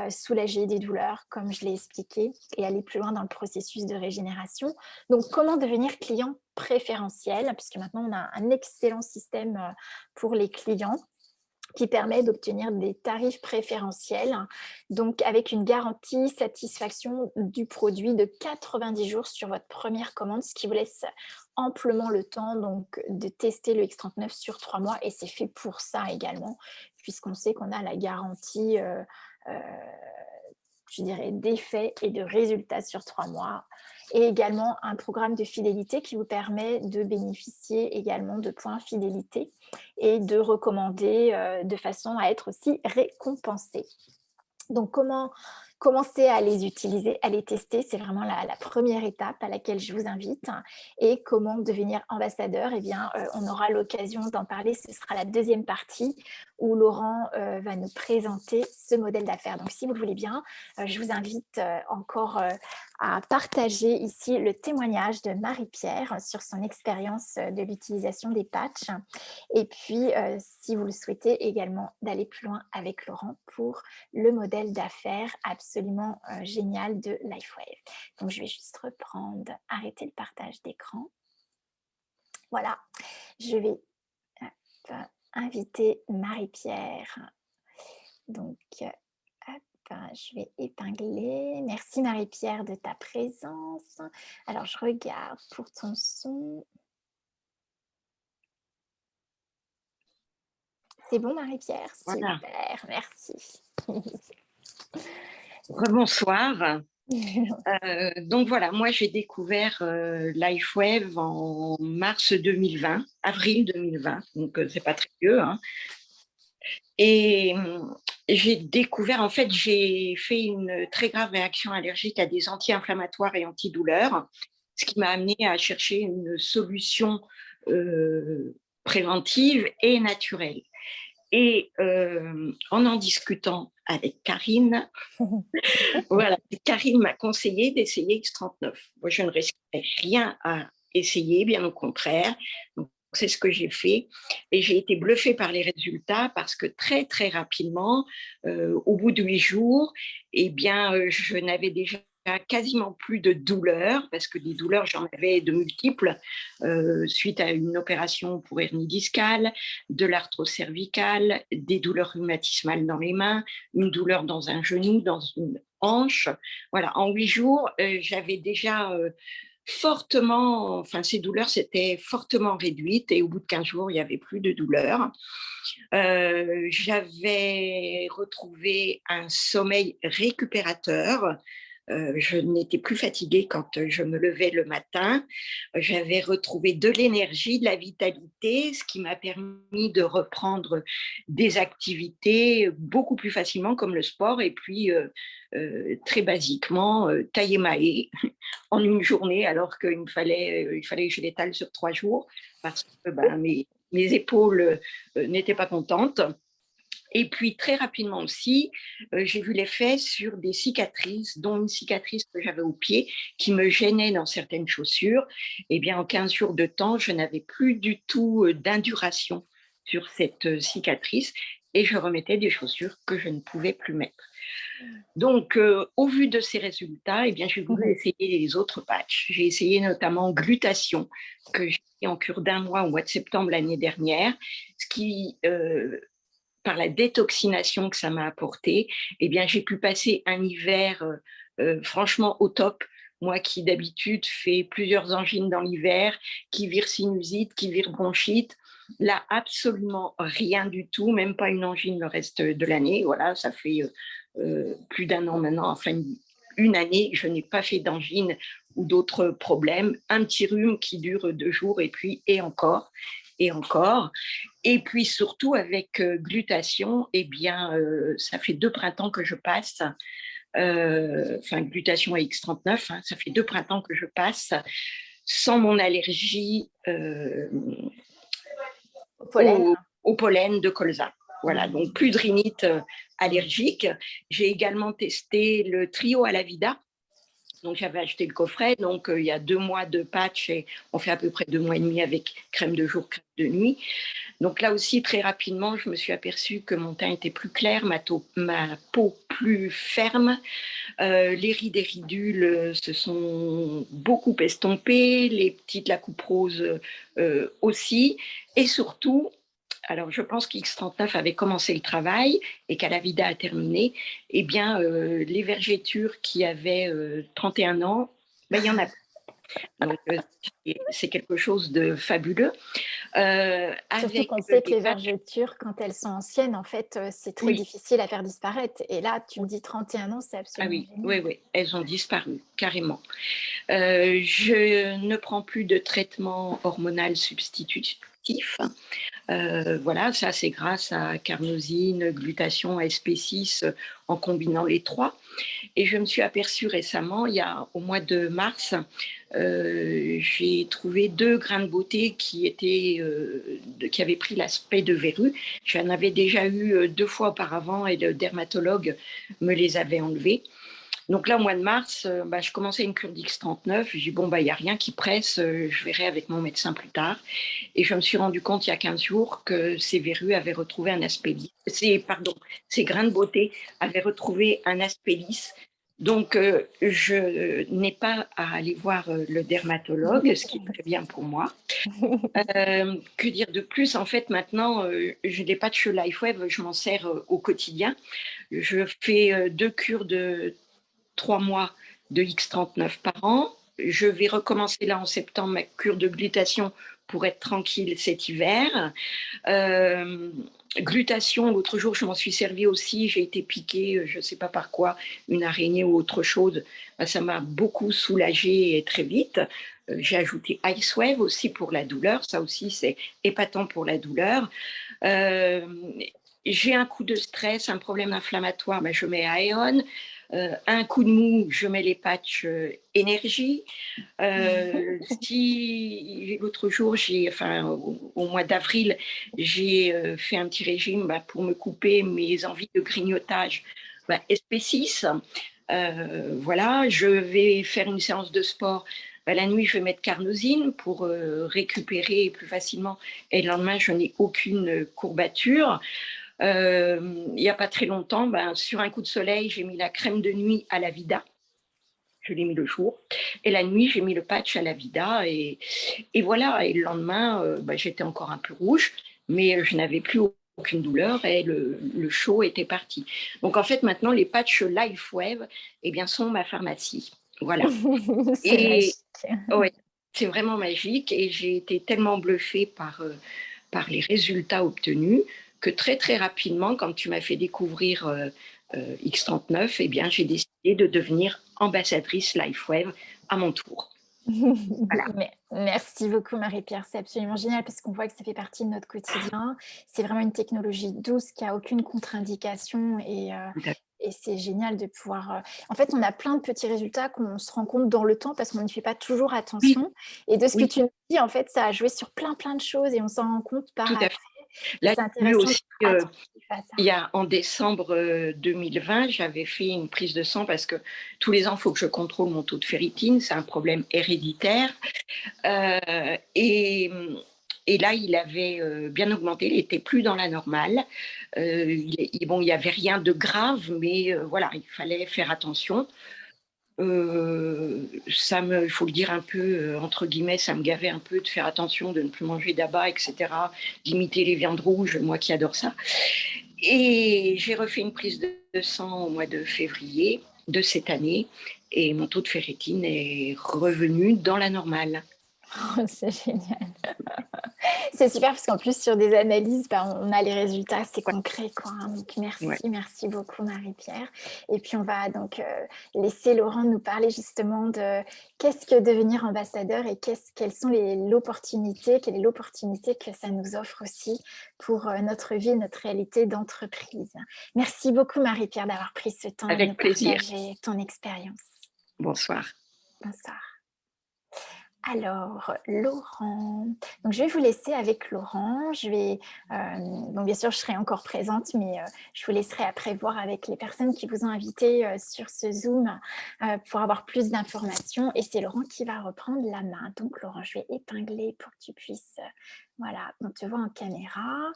soulager des douleurs, comme je l'ai expliqué, et aller plus loin dans le processus de régénération. Donc, comment devenir client préférentiel, puisque maintenant on a un excellent système pour les clients qui permet d'obtenir des tarifs préférentiels, donc avec une garantie satisfaction du produit de 90 jours sur votre première commande, ce qui vous laisse amplement le temps donc de tester le X39 sur 3 mois et c'est fait pour ça également, puisqu'on sait qu'on a la garantie je dirais, d'effets et de résultats sur 3 mois. Et également un programme de fidélité qui vous permet de bénéficier également de points fidélité et de recommander de façon à être aussi récompensé. Donc, comment commencer à les utiliser, à les tester, c'est vraiment la première étape à laquelle je vous invite. Et comment devenir ambassadeur, eh bien, on aura l'occasion d'en parler, ce sera la deuxième partie où Laurent va nous présenter ce modèle d'affaires. Donc, si vous le voulez bien, je vous invite encore à partager ici le témoignage de Marie-Pierre sur son expérience de l'utilisation des patchs. Et puis, si vous le souhaitez, également d'aller plus loin avec Laurent pour le modèle d'affaires absolument génial de LifeWave. Donc, je vais juste reprendre, arrêter le partage d'écran. Voilà, je vais inviter Marie-Pierre. Donc, je vais épingler. Merci Marie-Pierre de ta présence. Alors, je regarde pour ton son. C'est bon Marie-Pierre? Voilà. Super, merci. Rebonsoir. Donc voilà, moi j'ai découvert LifeWave en mars 2020, avril 2020, donc c'est pas très vieux. Hein. Et j'ai découvert, en fait, j'ai fait une très grave réaction allergique à des anti-inflammatoires et antidouleurs, ce qui m'a amené à chercher une solution préventive et naturelle. Et en discutant avec Karine, voilà, Karine m'a conseillé d'essayer X39. Moi, je ne risquais rien à essayer, bien au contraire. Donc, c'est ce que j'ai fait. Et j'ai été bluffée par les résultats parce que très, très rapidement, au bout de 8 jours, eh bien, je n'avais déjà quasiment plus de douleurs, parce que des douleurs, j'en avais de multiples, suite à une opération pour hernie discale, de l'arthrose cervicale, des douleurs rhumatismales dans les mains, une douleur dans un genou, dans une hanche. Voilà, en 8 jours, j'avais déjà fortement, enfin ces douleurs s'étaient fortement réduites et au bout de 15 jours, il n'y avait plus de douleurs. J'avais retrouvé un sommeil récupérateur Je n'étais plus fatiguée quand je me levais le matin. J'avais retrouvé de l'énergie, de la vitalité, ce qui m'a permis de reprendre des activités beaucoup plus facilement comme le sport et puis très basiquement tailler ma haie en une journée alors il fallait que je l'étale sur 3 jours parce que mes épaules n'étaient pas contentes. Et puis très rapidement aussi, j'ai vu l'effet sur des cicatrices, dont une cicatrice que j'avais au pied qui me gênait dans certaines chaussures. Eh bien, en 15 jours de temps, je n'avais plus du tout d'induration sur cette cicatrice et je remettais des chaussures que je ne pouvais plus mettre. Donc, au vu de ces résultats, eh bien, j'ai voulu essayer les autres patchs. J'ai essayé notamment glutation, que j'ai fait en cure d'1 mois au mois de septembre l'année dernière, ce qui par la détoxination que ça m'a apporté, eh bien, j'ai pu passer un hiver franchement au top. Moi qui d'habitude fais plusieurs angines dans l'hiver, qui vire sinusite, qui vire bronchite, là absolument rien du tout, même pas une angine le reste de l'année. Voilà, ça fait plus d'1 an maintenant, enfin une année, je n'ai pas fait d'angine ou d'autres problèmes. Un petit rhume qui dure 2 jours et puis et encore et encore. Et puis surtout avec glutation, eh bien, ça fait 2 printemps que je passe, enfin glutation et X39, hein, ça fait 2 printemps que je passe sans mon allergie Pollen. au pollen de colza. Voilà, donc plus de rhinite allergique. J'ai également testé le trio à la vida. Donc j'avais acheté le coffret, donc il y a 2 mois de patch et on fait à peu près 2 mois et demi avec crème de jour, crème de nuit. Donc là aussi, très rapidement, je me suis aperçue que mon teint était plus clair, ma peau plus ferme, les rides et ridules se sont beaucoup estompées, les petites la coupe rose aussi, et surtout, alors je pense qu'X39 avait commencé le travail et qu'Alavida a terminé, eh bien les vergetures qui avaient 31 ans, ben, il y en a. Donc c'est quelque chose de fabuleux. Surtout Avec qu'on sait que des les patchs, vergetures, quand elles sont anciennes, en fait, c'est très oui, difficile à faire disparaître. Et là, tu me dis 31 ans, c'est ah absolument oui, génial. oui, oui, elles ont disparu carrément. Je ne prends plus de traitement hormonal substitutif. Voilà, ça c'est grâce à carnosine, glutation, SP6 en combinant les trois. Et je me suis aperçue récemment, au mois de mars, j'ai trouvé 2 grains de beauté qui avaient pris l'aspect de verrues. J'en avais déjà eu 2 fois auparavant et le dermatologue me les avait enlevés. Donc là, au mois de mars, je commençais une cure d'X39. J'ai dit, bon, il n'y a rien qui presse, je verrai avec mon médecin plus tard. Et je me suis rendu compte il y a 15 jours que ces verrues avaient retrouvé un aspect lisse. Ces grains de beauté avaient retrouvé un aspect lisse. Donc, je n'ai pas à aller voir le dermatologue, ce qui est très bien pour moi. Que dire de plus? En fait, maintenant, je n'ai pas de cheveux LifeWave, je m'en sers au quotidien. Je fais 2 cures de 3 mois de X39 par an. Je vais recommencer là en septembre ma cure de glutation pour être tranquille cet hiver. Euh, Glutation, l'autre jour, je m'en suis servi aussi. J'ai été piquée, je ne sais pas par quoi, une araignée ou autre chose. Ça m'a beaucoup soulagée et très vite. J'ai ajouté Icewave aussi pour la douleur. Ça aussi, c'est épatant pour la douleur. Euh, j'ai un coup de stress, un problème inflammatoire, je mets Aeon. Un coup de mou, je mets les patchs énergie. Si l'autre jour, au mois d'avril, j'ai fait un petit régime pour me couper mes envies de grignotage, SP6. Voilà, je vais faire une séance de sport. La nuit, je vais mettre carnosine pour récupérer plus facilement. Et le lendemain, je n'ai aucune courbature. Il n'y a pas très longtemps, sur un coup de soleil, j'ai mis la crème de nuit à la Vida. Je l'ai mis le jour. Et la nuit, j'ai mis le patch à la Vida. Et voilà. Et le lendemain, j'étais encore un peu rouge, mais je n'avais plus aucune douleur et le chaud était parti. Donc en fait, maintenant, les patchs LifeWave sont ma pharmacie. Voilà. C'est Et magique. ouais, c'est vraiment magique. Et j'ai été tellement bluffée par les résultats obtenus que très très rapidement, quand tu m'as fait découvrir X39, j'ai décidé de devenir ambassadrice LifeWave à mon tour. Voilà. Merci beaucoup Marie-Pierre, c'est absolument génial parce qu'on voit que ça fait partie de notre quotidien. C'est vraiment une technologie douce qui a aucune contre-indication Tout à fait. et c'est génial de pouvoir, en fait, on a plein de petits résultats qu'on se rend compte dans le temps parce qu'on n'y fait pas toujours Oui, attention et de ce que oui, tu me dis, en fait, ça a joué sur plein, plein de choses et on s'en rend compte par tout à après fait. et Là, c'est j'ai vu intéressant aussi, d'être attentif à ça. il y a en décembre 2020, j'avais fait une prise de sang parce que tous les ans, il faut que je contrôle mon taux de ferritine. C'est un problème héréditaire. Et là, il avait bien augmenté. Il n'était plus dans la normale. Bon, il n'y avait rien de grave, mais voilà, il fallait faire attention. Il faut le dire un peu, entre guillemets, ça me gavait un peu de faire attention, de ne plus manger d'abat, etc., d'imiter les viandes rouges, moi qui adore ça. Et j'ai refait une prise de sang au mois de février de cette année et mon taux de ferritine est revenu dans la normale. C'est génial. C'est super parce qu'en plus sur des analyses, bah, on a les résultats, c'est Ouais, concret quoi, hein. Donc ouais. merci beaucoup Marie-Pierre. Et puis on va donc, laisser Laurent nous parler justement de qu'est-ce que devenir ambassadeur et quelles sont quelle est l'opportunité que ça nous offre aussi pour, notre vie, notre réalité d'entreprise. Merci beaucoup Marie-Pierre d'avoir pris ce temps de nous Avec plaisir. partager ton expérience. Bonsoir. Bonsoir. Alors, Laurent, donc je vais vous laisser avec Laurent. Donc bien sûr, je serai encore présente, mais je vous laisserai après voir avec les personnes qui vous ont invité sur ce Zoom pour avoir plus d'informations. Et c'est Laurent qui va reprendre la main. Donc Laurent, je vais épingler pour que tu puisses, voilà, on te voit en caméra.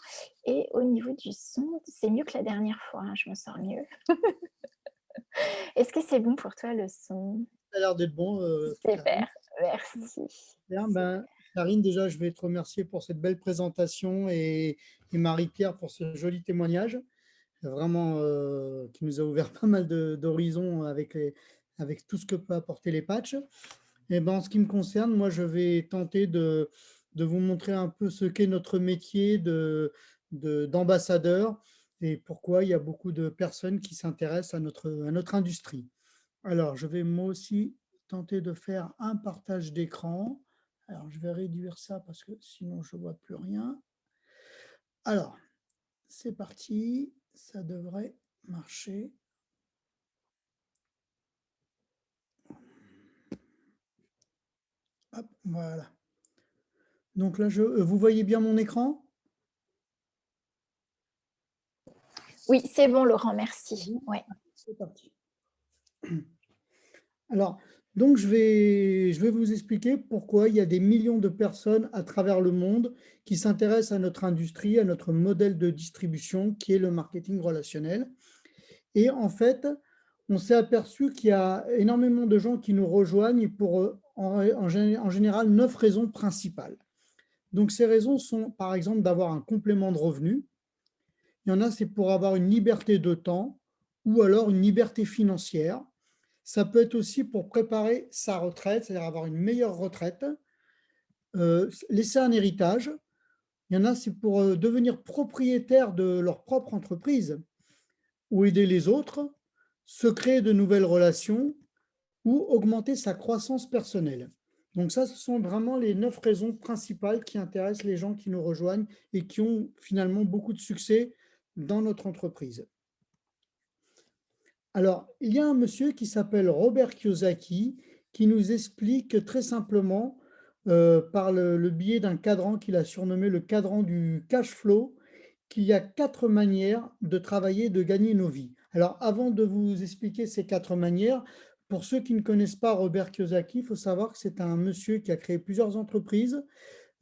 Et au niveau du son, c'est mieux que la dernière fois, hein, je me sors mieux. Est-ce que c'est bon pour toi le son? Ça a l'air d'être bon, Karine. Super, merci. Bien, ben, Karine, déjà, je vais te remercier pour cette belle présentation et Marie-Pierre pour ce joli témoignage, vraiment qui nous a ouvert pas mal d'horizons avec tout ce que peut apporter les patchs. Et ben, en ce qui me concerne, moi, je vais tenter de vous montrer un peu ce qu'est notre métier d'ambassadeur et pourquoi il y a beaucoup de personnes qui s'intéressent à notre industrie. Alors, je vais moi aussi tenter de faire un partage d'écran. Alors, je vais réduire ça parce que sinon, je ne vois plus rien. Alors, c'est parti. Ça devrait marcher. Hop, voilà. Donc là, vous voyez bien mon écran? Oui, c'est bon, Laurent, merci. Ouais. C'est parti. Alors, donc je vais vous expliquer pourquoi il y a des millions de personnes à travers le monde qui s'intéressent à notre industrie, à notre modèle de distribution qui est le marketing relationnel. Et en fait, on s'est aperçu qu'il y a énormément de gens qui nous rejoignent pour, en général, 9 raisons principales. Donc, ces raisons sont, par exemple, d'avoir un complément de revenu. Il y en a, c'est pour avoir une liberté de temps ou alors une liberté financière. Ça peut être aussi pour préparer sa retraite, c'est-à-dire avoir une meilleure retraite, laisser un héritage. Il y en a, c'est pour devenir propriétaire de leur propre entreprise ou aider les autres, se créer de nouvelles relations ou augmenter sa croissance personnelle. Donc ça, ce sont vraiment les 9 raisons principales qui intéressent les gens qui nous rejoignent et qui ont finalement beaucoup de succès dans notre entreprise. Alors, il y a un monsieur qui s'appelle Robert Kiyosaki qui nous explique très simplement, par le biais d'un cadran qu'il a surnommé le cadran du cash flow, qu'il y a 4 manières de travailler, de gagner nos vies. Alors, avant de vous expliquer ces 4 manières, pour ceux qui ne connaissent pas Robert Kiyosaki, il faut savoir que c'est un monsieur qui a créé plusieurs entreprises,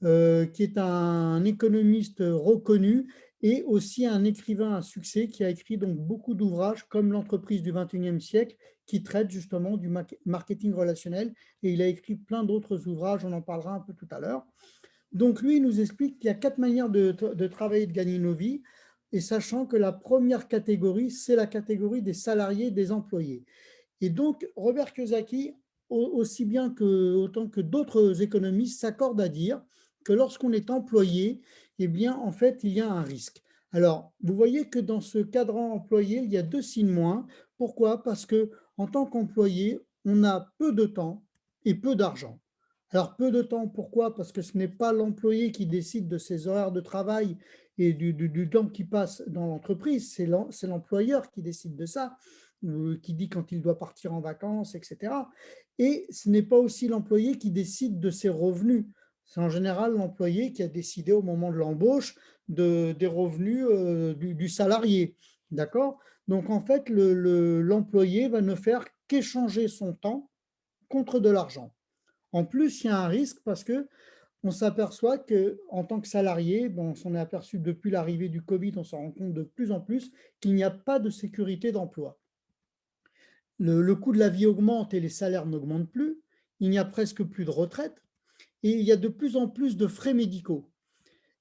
qui est un économiste reconnu et aussi un écrivain à succès qui a écrit donc beaucoup d'ouvrages comme L'entreprise du 21e siècle qui traite justement du marketing relationnel et il a écrit plein d'autres ouvrages, on en parlera un peu tout à l'heure. Donc lui, il nous explique qu'il y a 4 manières de travailler et de gagner nos vies et sachant que la première catégorie, c'est la catégorie des salariés, des employés. Et donc Robert Kiyosaki, aussi bien autant que d'autres économistes, s'accordent à dire que lorsqu'on est employé, eh bien, en fait, il y a un risque. Alors, vous voyez que dans ce cadran employé, il y a 2 signes moins. Pourquoi? Parce que en tant qu'employé, on a peu de temps et peu d'argent. Alors peu de temps, pourquoi? Parce que ce n'est pas l'employé qui décide de ses horaires de travail et du temps qu'il passe dans l'entreprise, c'est l'employeur qui décide de ça, qui dit quand il doit partir en vacances, et cetera. Et ce n'est pas aussi l'employé qui décide de ses revenus. C'est en général l'employé qui a décidé au moment de l'embauche des revenus du salarié. D'accord? Donc en fait, l'employé va ne faire qu'échanger son temps contre de l'argent. En plus, il y a un risque parce que on s'aperçoit que en tant que salarié, bon, on s'en est aperçu depuis l'arrivée du Covid, on s'en rend compte de plus en plus qu'il n'y a pas de sécurité d'emploi. Le coût de la vie augmente et les salaires n'augmentent plus. Il n'y a presque plus de retraite et il y a de plus en plus de frais médicaux.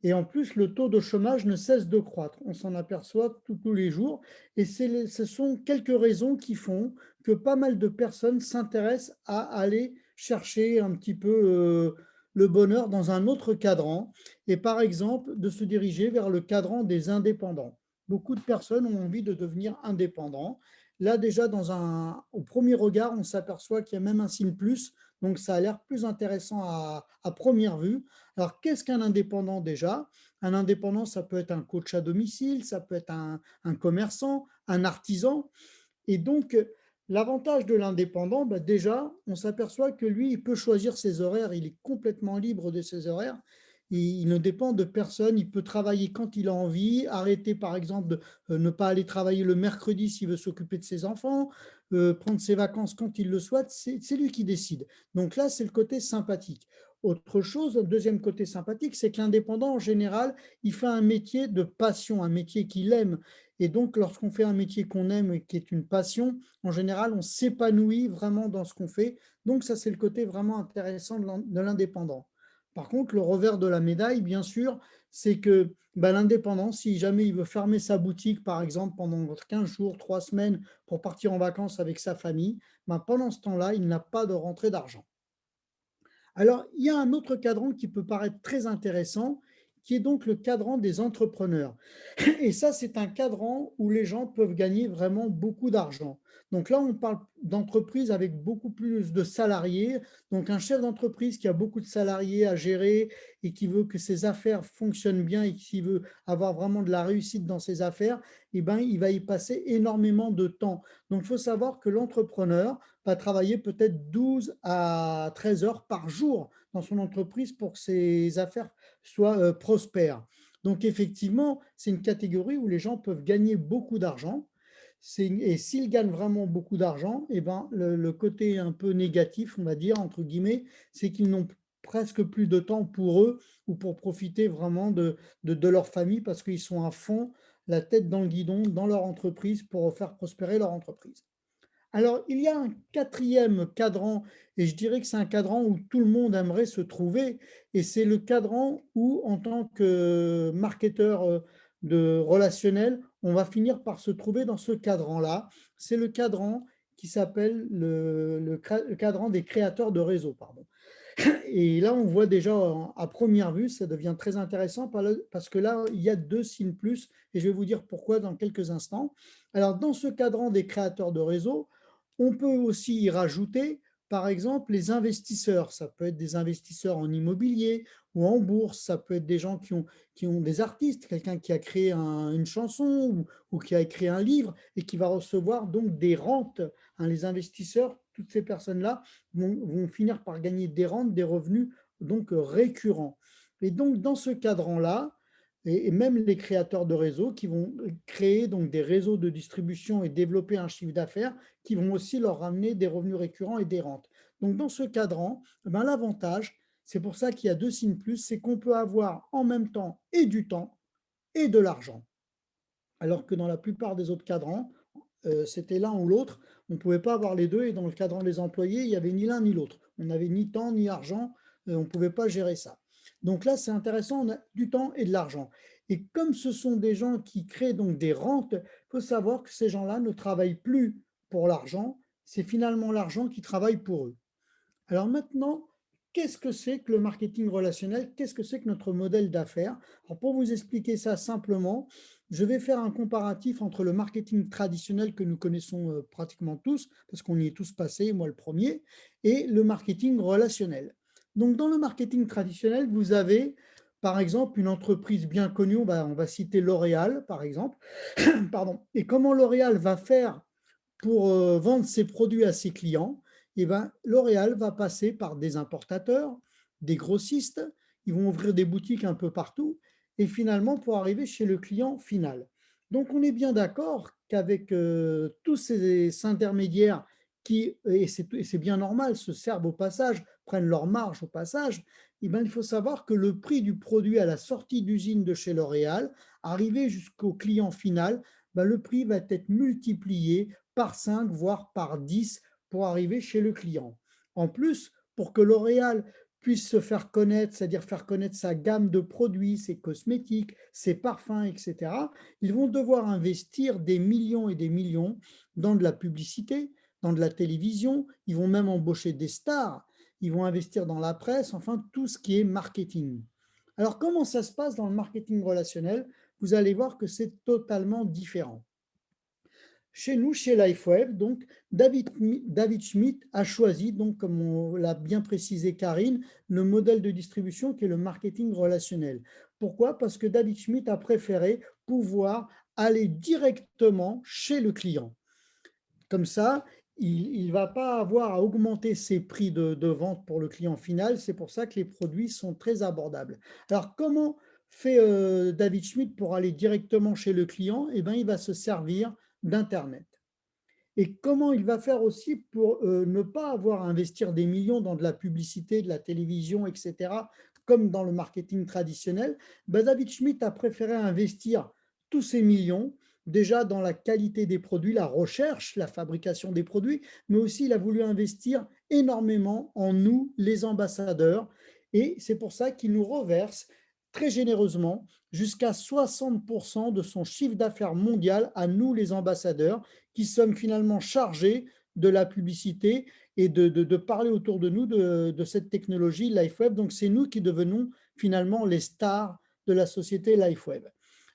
Et en plus, le taux de chômage ne cesse de croître. On s'en aperçoit tous les jours. Et ce sont quelques raisons qui font que pas mal de personnes s'intéressent à aller chercher un petit peu le bonheur dans un autre cadran. Et par exemple, de se diriger vers le cadran des indépendants. Beaucoup de personnes ont envie de devenir indépendants. Là, déjà, au premier regard, on s'aperçoit qu'il y a même un signe plus. Donc, ça a l'air plus intéressant à première vue. Alors, qu'est-ce qu'un indépendant déjà? Un indépendant, ça peut être un coach à domicile, ça peut être un commerçant, un artisan. Et donc, l'avantage de l'indépendant, bah, déjà, on s'aperçoit que lui, il peut choisir ses horaires, il est complètement libre de ses horaires. Il ne dépend de personne, il peut travailler quand il a envie, arrêter par exemple de ne pas aller travailler le mercredi s'il veut s'occuper de ses enfants, prendre ses vacances quand il le souhaite, c'est lui qui décide. Donc là, c'est le côté sympathique. Autre chose, le deuxième côté sympathique, c'est que l'indépendant, en général, il fait un métier de passion, un métier qu'il aime. Et donc, lorsqu'on fait un métier qu'on aime et qui est une passion, en général, on s'épanouit vraiment dans ce qu'on fait. Donc, ça, c'est le côté vraiment intéressant de l'indépendant. Par contre, le revers de la médaille, bien sûr, c'est que bah, l'indépendant, si jamais il veut fermer sa boutique, par exemple, pendant 15 jours, 3 semaines pour partir en vacances avec sa famille, bah, pendant ce temps-là, il n'a pas de rentrée d'argent. Alors, il y a un autre cadran qui peut paraître très intéressant, qui est donc le cadran des entrepreneurs. Et ça, c'est un cadran où les gens peuvent gagner vraiment beaucoup d'argent. Donc là, on parle d'entreprise avec beaucoup plus de salariés. Donc un chef d'entreprise qui a beaucoup de salariés à gérer et qui veut que ses affaires fonctionnent bien et qui veut avoir vraiment de la réussite dans ses affaires, eh ben, il va y passer énormément de temps. Donc il faut savoir que l'entrepreneur va travailler peut-être 12 à 13 heures par jour dans son entreprise pour que ses affaires soient prospères. Donc effectivement, c'est une catégorie où les gens peuvent gagner beaucoup d'argent. Et s'ils gagnent vraiment beaucoup d'argent, eh ben, le côté un peu négatif, on va dire, entre guillemets, c'est qu'ils n'ont presque plus de temps pour eux ou pour profiter vraiment de leur famille parce qu'ils sont à fond, la tête dans le guidon, dans leur entreprise pour faire prospérer leur entreprise. Alors, il y a un quatrième cadran, et je dirais que c'est un cadran où tout le monde aimerait se trouver, et c'est le cadran où, en tant que marketeur de relationnel, on va finir par se trouver dans ce cadran-là. C'est le cadran qui s'appelle le cadran des créateurs de réseau, pardon. Et là, on voit déjà à première vue, ça devient très intéressant parce que là, il y a deux signes plus, et je vais vous dire pourquoi dans quelques instants. Alors, dans ce cadran des créateurs de réseau, on peut aussi y rajouter, par exemple, les investisseurs. Ça peut être des investisseurs en immobilier ou en bourse, ça peut être des gens qui ont des artistes, quelqu'un qui a créé une chanson ou qui a écrit un livre et qui va recevoir donc des rentes. Hein, les investisseurs, toutes ces personnes-là, vont finir par gagner des rentes, des revenus donc récurrents. Et donc, dans ce cadran-là, et même les créateurs de réseaux qui vont créer donc des réseaux de distribution et développer un chiffre d'affaires qui vont aussi leur ramener des revenus récurrents et des rentes. Donc, dans ce cadran, ben, l'avantage, c'est pour ça qu'il y a deux signes plus, c'est qu'on peut avoir en même temps et du temps et de l'argent. Alors que dans la plupart des autres cadrans, c'était l'un ou l'autre. On ne pouvait pas avoir les deux. Et dans le cadran des employés, il n'y avait ni l'un ni l'autre. On n'avait ni temps ni argent. On ne pouvait pas gérer ça. Donc là, c'est intéressant. On a du temps et de l'argent. Et comme ce sont des gens qui créent donc des rentes, il faut savoir que ces gens-là ne travaillent plus pour l'argent. C'est finalement l'argent qui travaille pour eux. Alors maintenant, qu'est-ce que c'est que le marketing relationnel? Qu'est-ce que c'est que notre modèle d'affaires? Alors, pour vous expliquer ça simplement, je vais faire un comparatif entre le marketing traditionnel que nous connaissons pratiquement tous, parce qu'on y est tous passés, moi le premier, et le marketing relationnel. Donc, dans le marketing traditionnel, vous avez, par exemple, une entreprise bien connue, on va citer L'Oréal, par exemple. Pardon. Et comment L'Oréal va faire pour vendre ses produits à ses clients? Eh ben, L'Oréal va passer par des importateurs, des grossistes, ils vont ouvrir des boutiques un peu partout et finalement pour arriver chez le client final. Donc on est bien d'accord qu'avec tous ces intermédiaires qui, et c'est bien normal, se servent au passage, prennent leur marge au passage, eh ben, il faut savoir que le prix du produit à la sortie d'usine de chez L'Oréal, arrivé jusqu'au client final, ben, le prix va être multiplié par 5, voire par 10 pour arriver chez le client. En plus, pour que L'Oréal puisse se faire connaître, c'est-à-dire faire connaître sa gamme de produits, ses cosmétiques, ses parfums, etc., ils vont devoir investir des millions et des millions dans de la publicité, dans de la télévision, ils vont même embaucher des stars, ils vont investir dans la presse, enfin tout ce qui est marketing. Alors comment ça se passe dans le marketing relationnel? Vous allez voir que c'est totalement différent. Chez nous, chez LifeWeb, donc, David Schmidt a choisi, donc, comme on l'a bien précisé Karine, le modèle de distribution qui est le marketing relationnel. Pourquoi? Parce que David Schmidt a préféré pouvoir aller directement chez le client. Comme ça, il ne va pas avoir à augmenter ses prix de vente pour le client final. C'est pour ça que les produits sont très abordables. Alors, comment fait David Schmidt pour aller directement chez le client? Eh bien, il va se servir d'Internet. Et comment il va faire aussi pour ne pas avoir à investir des millions dans de la publicité, de la télévision, etc., comme dans le marketing traditionnel? Ben, David Schmidt a préféré investir tous ces millions déjà dans la qualité des produits, la recherche, la fabrication des produits, mais aussi il a voulu investir énormément en nous, les ambassadeurs, et c'est pour ça qu'il nous reverse très généreusement jusqu'à 60% de son chiffre d'affaires mondial à nous, les ambassadeurs, qui sommes finalement chargés de la publicité et de parler autour de nous de cette technologie LifeWeb. Donc, c'est nous qui devenons finalement les stars de la société LifeWeb.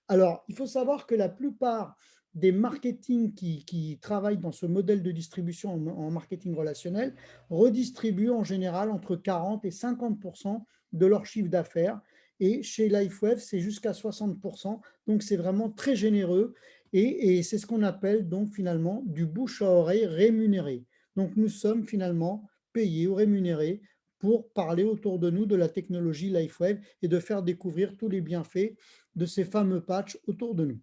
Alors, il faut savoir que la plupart des marketing qui travaillent dans ce modèle de distribution en marketing relationnel redistribuent en général entre 40 et 50% de leur chiffre d'affaires. Et chez LifeWeb, c'est jusqu'à 60%. Donc, c'est vraiment très généreux et c'est ce qu'on appelle donc finalement du bouche à oreille rémunéré. Donc nous sommes finalement payés ou rémunérés pour parler autour de nous de la technologie LifeWeb et de faire découvrir tous les bienfaits de ces fameux patchs autour de nous.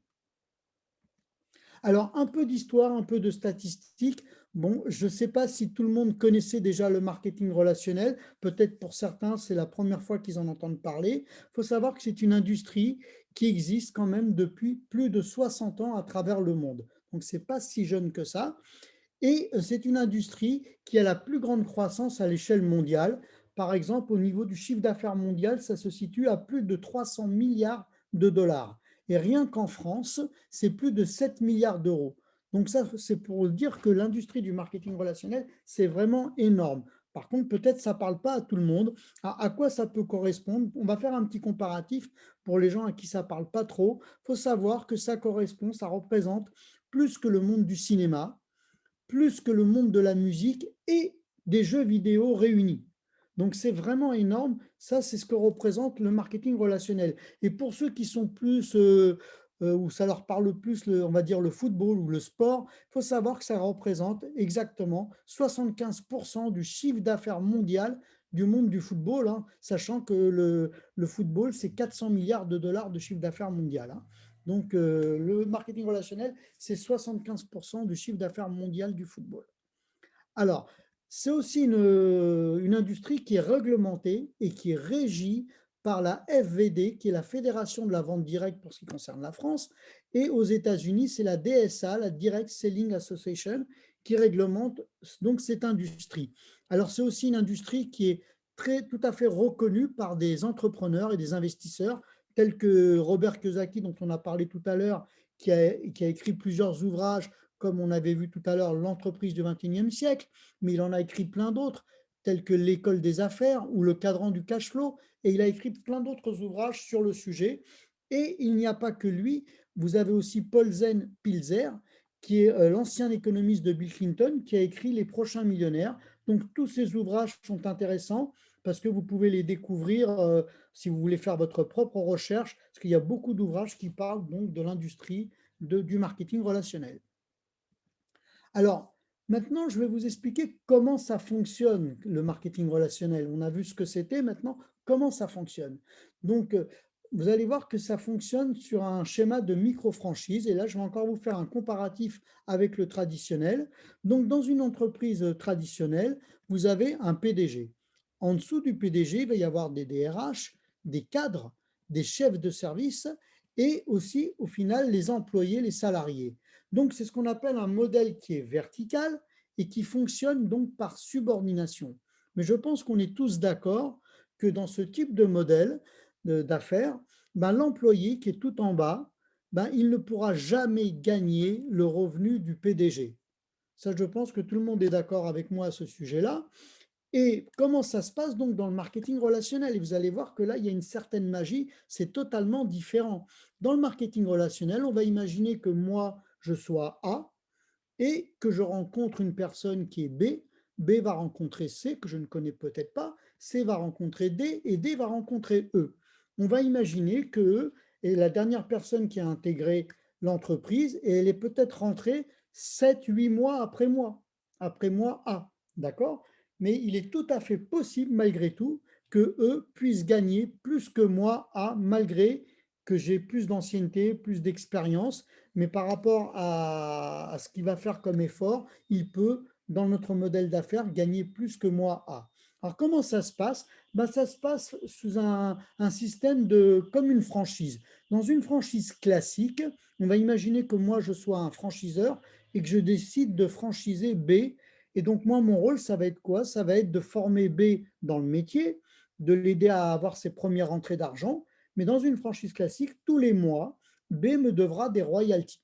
Alors, un peu d'histoire, un peu de statistiques. Bon, je ne sais pas si tout le monde connaissait déjà le marketing relationnel. Peut-être pour certains, c'est la première fois qu'ils en entendent parler. Il faut savoir que c'est une industrie qui existe quand même depuis plus de 60 ans à travers le monde. Donc, ce n'est pas si jeune que ça. Et c'est une industrie qui a la plus grande croissance à l'échelle mondiale. Par exemple, au niveau du chiffre d'affaires mondial, ça se situe à plus de 300 milliards de dollars. Et rien qu'en France, c'est plus de 7 milliards d'euros. Donc ça, c'est pour dire que l'industrie du marketing relationnel, c'est vraiment énorme. Par contre, peut-être ça ne parle pas à tout le monde. À quoi ça peut correspondre? On va faire un petit comparatif pour les gens à qui ça ne parle pas trop. Il faut savoir que ça correspond, ça représente plus que le monde du cinéma, plus que le monde de la musique et des jeux vidéo réunis. Donc c'est vraiment énorme. Ça, c'est ce que représente le marketing relationnel. Et pour ceux qui sont plus, où ça leur parle plus, on va dire le football ou le sport, il faut savoir que ça représente exactement 75% du chiffre d'affaires mondial du monde du football, hein, sachant que le football, c'est 400 milliards de dollars de chiffre d'affaires mondial. Hein. Donc, le marketing relationnel, c'est 75% du chiffre d'affaires mondial du football. Alors, c'est aussi une industrie qui est réglementée et qui est régie par la FVD, qui est la Fédération de la vente directe pour ce qui concerne la France. Et aux États-Unis, c'est la DSA, la Direct Selling Association, qui réglemente donc cette industrie. Alors, c'est aussi une industrie qui est tout à fait reconnue par des entrepreneurs et des investisseurs, tels que Robert Kiyosaki, dont on a parlé tout à l'heure, qui a écrit plusieurs ouvrages comme on avait vu tout à l'heure, l'entreprise du XXIe siècle, mais il en a écrit plein d'autres, tels que l'École des affaires ou le cadran du cash flow, et il a écrit plein d'autres ouvrages sur le sujet. Et il n'y a pas que lui, vous avez aussi Paul Zen Pilzer, qui est l'ancien économiste de Bill Clinton, qui a écrit Les prochains millionnaires. Donc tous ces ouvrages sont intéressants parce que vous pouvez les découvrir si vous voulez faire votre propre recherche, parce qu'il y a beaucoup d'ouvrages qui parlent donc de l'industrie du marketing relationnel. Alors, maintenant, je vais vous expliquer comment ça fonctionne, le marketing relationnel. On a vu ce que c'était, maintenant, comment ça fonctionne. Donc, vous allez voir que ça fonctionne sur un schéma de micro-franchise. Et là, je vais encore vous faire un comparatif avec le traditionnel. Donc, dans une entreprise traditionnelle, vous avez un PDG. En dessous du PDG, il va y avoir des DRH, des cadres, des chefs de service et aussi, au final, les employés, les salariés. Donc, c'est ce qu'on appelle un modèle qui est vertical et qui fonctionne donc par subordination. Mais je pense qu'on est tous d'accord que dans ce type de modèle d'affaires, l'employé qui est tout en bas, il ne pourra jamais gagner le revenu du PDG. Ça, je pense que tout le monde est d'accord avec moi à ce sujet-là. Et comment ça se passe donc dans le marketing relationnel? Et vous allez voir que là, il y a une certaine magie, c'est totalement différent. Dans le marketing relationnel, on va imaginer que moi, je sois A et que je rencontre une personne qui est B. B va rencontrer C, que je ne connais peut-être pas. C va rencontrer D et D va rencontrer E. On va imaginer que E est la dernière personne qui a intégré l'entreprise et elle est peut-être rentrée 7, 8 mois après moi A. D'accord? Mais il est tout à fait possible, malgré tout, que E puisse gagner plus que moi A, malgré que j'ai plus d'ancienneté, plus d'expérience, mais par rapport à ce qu'il va faire comme effort, il peut, dans notre modèle d'affaires, gagner plus que moi A. Alors, comment ça se passe? Ça se passe sous un système comme une franchise. Dans une franchise classique, on va imaginer que moi, je sois un franchiseur et que je décide de franchiser B. Et donc, moi, mon rôle, ça va être quoi? Ça va être de former B dans le métier, de l'aider à avoir ses premières rentrées d'argent. Mais dans une franchise classique, tous les mois, B me devra des royalties.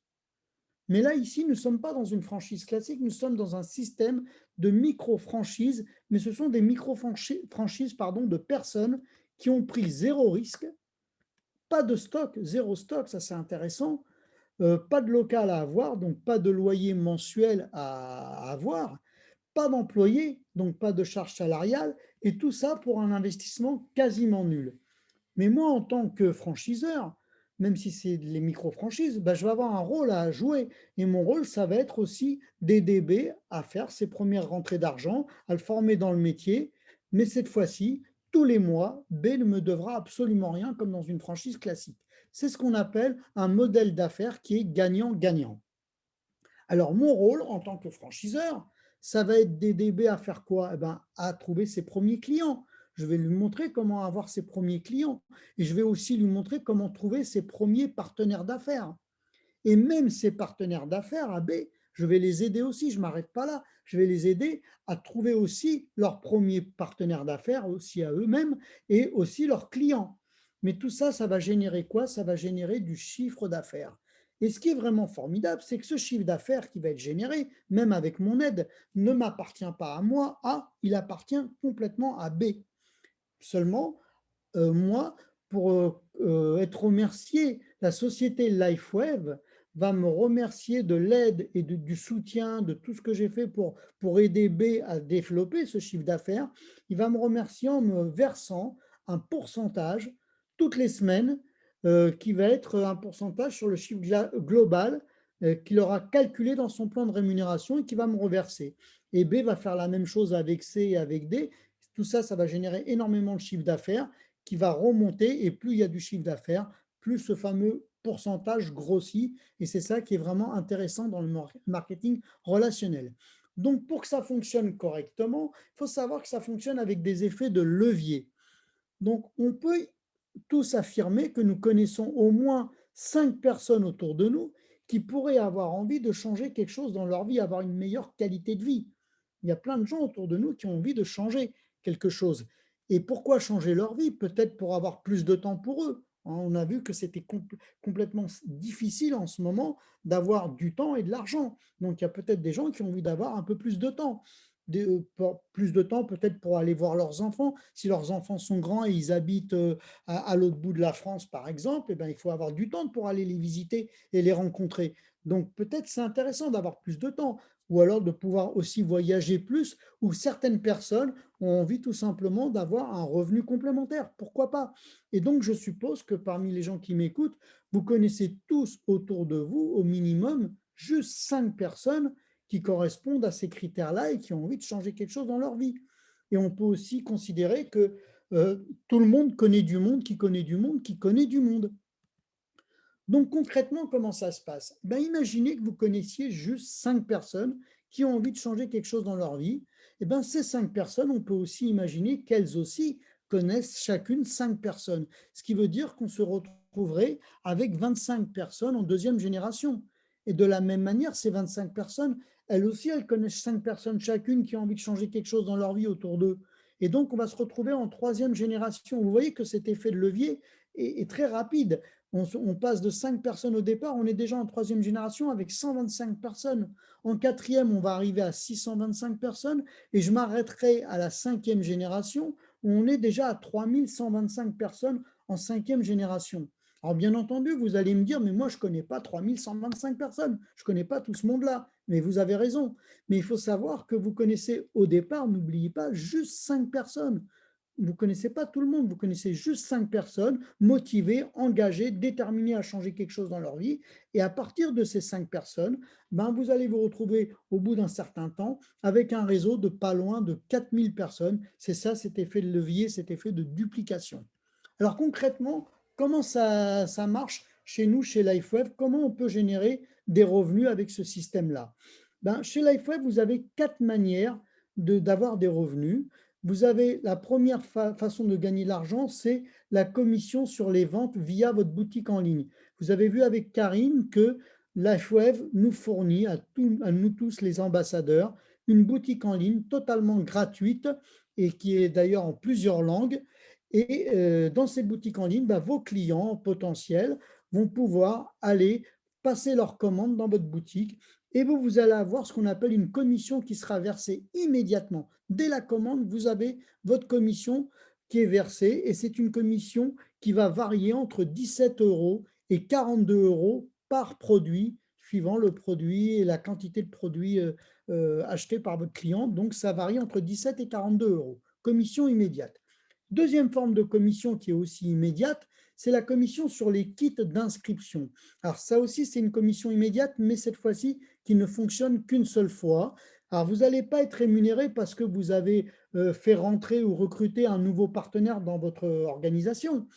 Mais là, ici, nous ne sommes pas dans une franchise classique, nous sommes dans un système de micro-franchises, mais ce sont des micro-franchises de personnes qui ont pris zéro risque, pas de stock, zéro stock, ça c'est intéressant, pas de local à avoir, donc pas de loyer mensuel à avoir, pas d'employés, donc pas de charge salariale, et tout ça pour un investissement quasiment nul. Mais moi, en tant que franchiseur, même si c'est les micro-franchises, je vais avoir un rôle à jouer. Et mon rôle, ça va être aussi d'aider B à faire ses premières rentrées d'argent, à le former dans le métier. Mais cette fois-ci, tous les mois, B ne me devra absolument rien comme dans une franchise classique. C'est ce qu'on appelle un modèle d'affaires qui est gagnant-gagnant. Alors, mon rôle en tant que franchiseur, ça va être d'aider B à faire quoi? À trouver ses premiers clients. Je vais lui montrer comment avoir ses premiers clients. Et je vais aussi lui montrer comment trouver ses premiers partenaires d'affaires. Et même ces partenaires d'affaires à B, je vais les aider aussi, je ne m'arrête pas là. Je vais les aider à trouver aussi leurs premiers partenaires d'affaires, aussi à eux-mêmes, et aussi leurs clients. Mais tout ça, ça va générer quoi? Ça va générer du chiffre d'affaires. Et ce qui est vraiment formidable, c'est que ce chiffre d'affaires qui va être généré, même avec mon aide, ne m'appartient pas à moi, A, il appartient complètement à B. Seulement, moi, pour être remercié, la société LifeWave va me remercier de l'aide et du soutien, de tout ce que j'ai fait pour aider B à développer ce chiffre d'affaires. Il va me remercier en me versant un pourcentage toutes les semaines qui va être un pourcentage sur le chiffre global qu'il aura calculé dans son plan de rémunération et qui va me reverser. Et B va faire la même chose avec C et avec D. Tout ça, ça va générer énormément de chiffre d'affaires qui va remonter et plus il y a du chiffre d'affaires, plus ce fameux pourcentage grossit et c'est ça qui est vraiment intéressant dans le marketing relationnel. Donc pour que ça fonctionne correctement, il faut savoir que ça fonctionne avec des effets de levier. Donc on peut tous affirmer que nous connaissons au moins 5 personnes autour de nous qui pourraient avoir envie de changer quelque chose dans leur vie, avoir une meilleure qualité de vie. Il y a plein de gens autour de nous qui ont envie de changer quelque chose. Et pourquoi changer leur vie? Peut-être pour avoir plus de temps pour eux. On a vu que c'était complètement difficile en ce moment d'avoir du temps et de l'argent. Donc il y a peut-être des gens qui ont envie d'avoir un peu plus de temps. plus de temps peut-être pour aller voir leurs enfants. Si leurs enfants sont grands et ils habitent à l'autre bout de la France, par exemple, eh ben, il faut avoir du temps pour aller les visiter et les rencontrer. Donc peut-être c'est intéressant d'avoir plus de temps ou alors de pouvoir aussi voyager plus, ou certaines personnes ont envie tout simplement d'avoir un revenu complémentaire. Pourquoi pas? Et donc je suppose que parmi les gens qui m'écoutent, vous connaissez tous autour de vous, au minimum, juste 5 personnes qui correspondent à ces critères-là et qui ont envie de changer quelque chose dans leur vie. Et on peut aussi considérer que tout le monde connaît du monde, qui connaît du monde, qui connaît du monde. Donc concrètement, comment ça se passe? Ben, imaginez que vous connaissiez juste 5 personnes qui ont envie de changer quelque chose dans leur vie. Et ben, ces 5 personnes, on peut aussi imaginer qu'elles aussi connaissent chacune 5 personnes. Ce qui veut dire qu'on se retrouverait avec 25 personnes en deuxième génération. Et de la même manière, ces 25 personnes, elles aussi, elles connaissent 5 personnes chacune qui ont envie de changer quelque chose dans leur vie autour d'eux. Et donc, on va se retrouver en troisième génération. Vous voyez que cet effet de levier est très rapide. On passe de 5 personnes au départ, on est déjà en troisième génération avec 125 personnes. En quatrième, on va arriver à 625 personnes et je m'arrêterai à la cinquième génération où on est déjà à 3125 personnes en cinquième génération. Alors bien entendu, vous allez me dire, mais moi je ne connais pas 3125 personnes, je ne connais pas tout ce monde-là, mais vous avez raison. Mais il faut savoir que vous connaissez au départ, n'oubliez pas, juste 5 personnes. Vous ne connaissez pas tout le monde, vous connaissez juste 5 personnes motivées, engagées, déterminées à changer quelque chose dans leur vie. Et à partir de ces 5 personnes, ben, vous allez vous retrouver au bout d'un certain temps avec un réseau de pas loin de 4000 personnes. C'est ça, cet effet de levier, cet effet de duplication. Alors concrètement, comment ça marche chez nous, chez LifeWeb? Comment on peut générer des revenus avec ce système-là? Ben, chez LifeWeb, vous avez 4 manières d'avoir des revenus. Vous avez la première façon de gagner de l'argent, c'est la commission sur les ventes via votre boutique en ligne. Vous avez vu avec Karine que LifeWave nous fournit à nous tous les ambassadeurs une boutique en ligne totalement gratuite et qui est d'ailleurs en plusieurs langues. Et dans cette boutique en ligne, bah, vos clients potentiels vont pouvoir aller passer leurs commandes dans votre boutique et vous allez avoir ce qu'on appelle une commission qui sera versée immédiatement. Dès la commande, vous avez votre commission qui est versée et c'est une commission qui va varier entre 17 € et 42 € par produit, suivant le produit et la quantité de produits achetés par votre client. Donc, ça varie entre 17 et 42 €. Commission immédiate. Deuxième forme de commission qui est aussi immédiate, c'est la commission sur les kits d'inscription. Alors ça aussi, c'est une commission immédiate, mais cette fois-ci, qui ne fonctionne qu'une seule fois. Alors vous n'allez pas être rémunéré parce que vous avez fait rentrer ou recruter un nouveau partenaire dans votre organisation,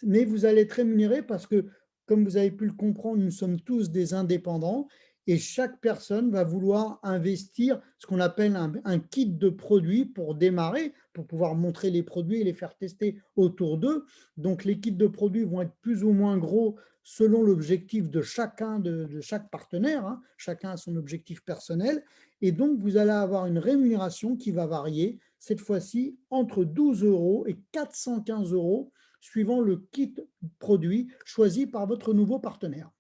mais vous allez être rémunéré parce que, comme vous avez pu le comprendre, nous sommes tous des indépendants et chaque personne va vouloir investir ce qu'on appelle un kit de produits pour démarrer, pour pouvoir montrer les produits et les faire tester autour d'eux. Donc les kits de produits vont être plus ou moins gros selon l'objectif de chacun de chaque partenaire, hein. Chacun a son objectif personnel. Et donc, vous allez avoir une rémunération qui va varier, cette fois-ci, entre 12 € et 415 € suivant le kit produit choisi par votre nouveau partenaire.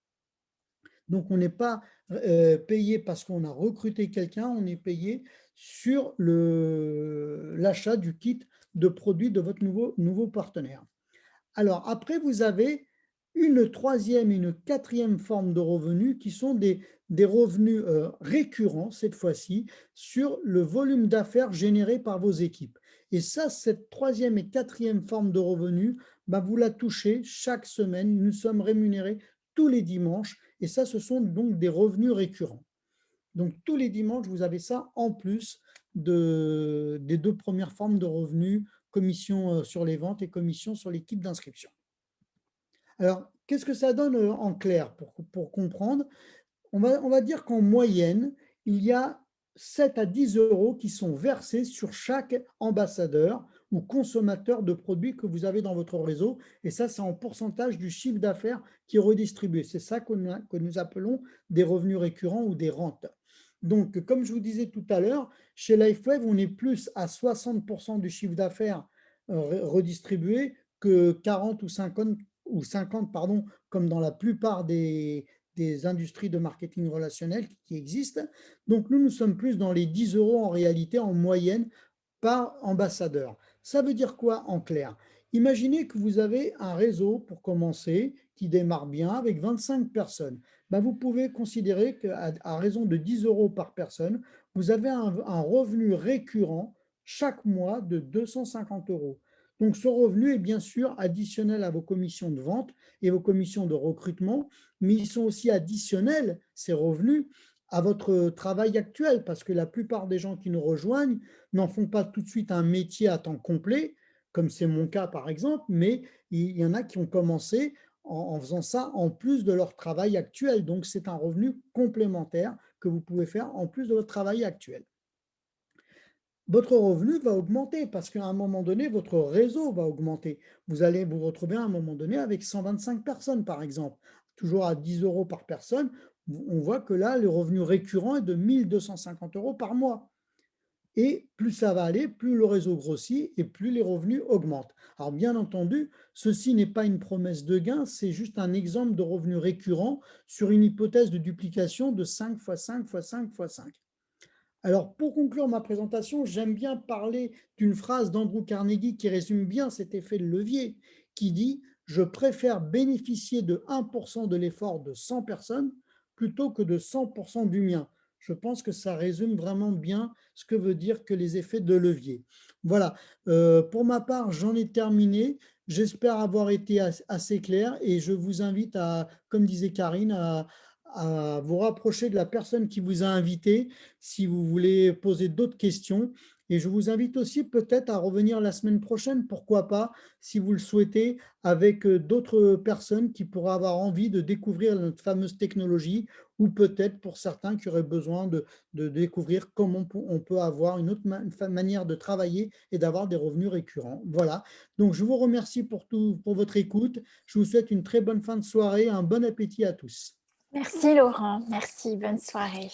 Donc, on n'est pas payé parce qu'on a recruté quelqu'un, on est payé sur l'achat du kit de produit de votre nouveau partenaire. Alors après, vous avez une troisième et une quatrième forme de revenus qui sont des revenus récurrents, cette fois-ci, sur le volume d'affaires généré par vos équipes. Et ça, cette troisième et quatrième forme de revenus, bah, vous la touchez chaque semaine. Nous sommes rémunérés tous les dimanches. Et ça, ce sont donc des revenus récurrents. Donc tous les dimanches, vous avez ça en plus des deux premières formes de revenus, commission sur les ventes et commission sur l'équipe d'inscription. Alors, qu'est-ce que ça donne en clair pour comprendre? On va dire qu'en moyenne, il y a 7 à 10 € qui sont versés sur chaque ambassadeur ou consommateur de produits que vous avez dans votre réseau. Et ça, c'est en pourcentage du chiffre d'affaires qui est redistribué. C'est ça que nous appelons des revenus récurrents ou des rentes. Donc, comme je vous disais tout à l'heure, chez LifeWave, on est plus à 60% du chiffre d'affaires redistribué que 40 ou 50, pardon, comme dans la plupart des des industries de marketing relationnel qui existent. Donc, nous sommes plus dans les 10 euros en réalité en moyenne par ambassadeur. Ça veut dire quoi en clair? Imaginez que vous avez un réseau pour commencer qui démarre bien avec 25 personnes. Ben, vous pouvez considérer qu'à raison de 10 euros par personne, vous avez un revenu récurrent chaque mois de 250 euros. Donc ce revenu est bien sûr additionnel à vos commissions de vente et vos commissions de recrutement, mais ils sont aussi additionnels, ces revenus, à votre travail actuel, parce que la plupart des gens qui nous rejoignent n'en font pas tout de suite un métier à temps complet, comme c'est mon cas par exemple, mais il y en a qui ont commencé en faisant ça en plus de leur travail actuel. Donc c'est un revenu complémentaire que vous pouvez faire en plus de votre travail actuel. Votre revenu va augmenter parce qu'à un moment donné, votre réseau va augmenter. Vous allez vous retrouver à un moment donné avec 125 personnes, par exemple. Toujours à 10 euros par personne, on voit que là, le revenu récurrent est de 1250 euros par mois. Et plus ça va aller, plus le réseau grossit et plus les revenus augmentent. Alors bien entendu, ceci n'est pas une promesse de gain, c'est juste un exemple de revenu récurrent sur une hypothèse de duplication de 5 fois 5 fois 5 fois 5. Alors, pour conclure ma présentation, j'aime bien parler d'une phrase d'Andrew Carnegie qui résume bien cet effet de levier, qui dit: «Je préfère bénéficier de 1% de l'effort de 100 personnes plutôt que de 100% du mien». Je pense que ça résume vraiment bien ce que veut dire que les effets de levier. Voilà, pour ma part, j'en ai terminé. J'espère avoir été assez clair et je vous invite à, comme disait Karine, à vous rapprocher de la personne qui vous a invité si vous voulez poser d'autres questions. Et je vous invite aussi peut-être à revenir la semaine prochaine, pourquoi pas, si vous le souhaitez, avec d'autres personnes qui pourraient avoir envie de découvrir notre fameuse technologie, ou peut-être pour certains qui auraient besoin de découvrir comment on peut avoir une autre manière de travailler et d'avoir des revenus récurrents. Voilà, donc je vous remercie pour votre écoute. Je vous souhaite une très bonne fin de soirée, un bon appétit à tous. Merci Laurent, merci, bonne soirée.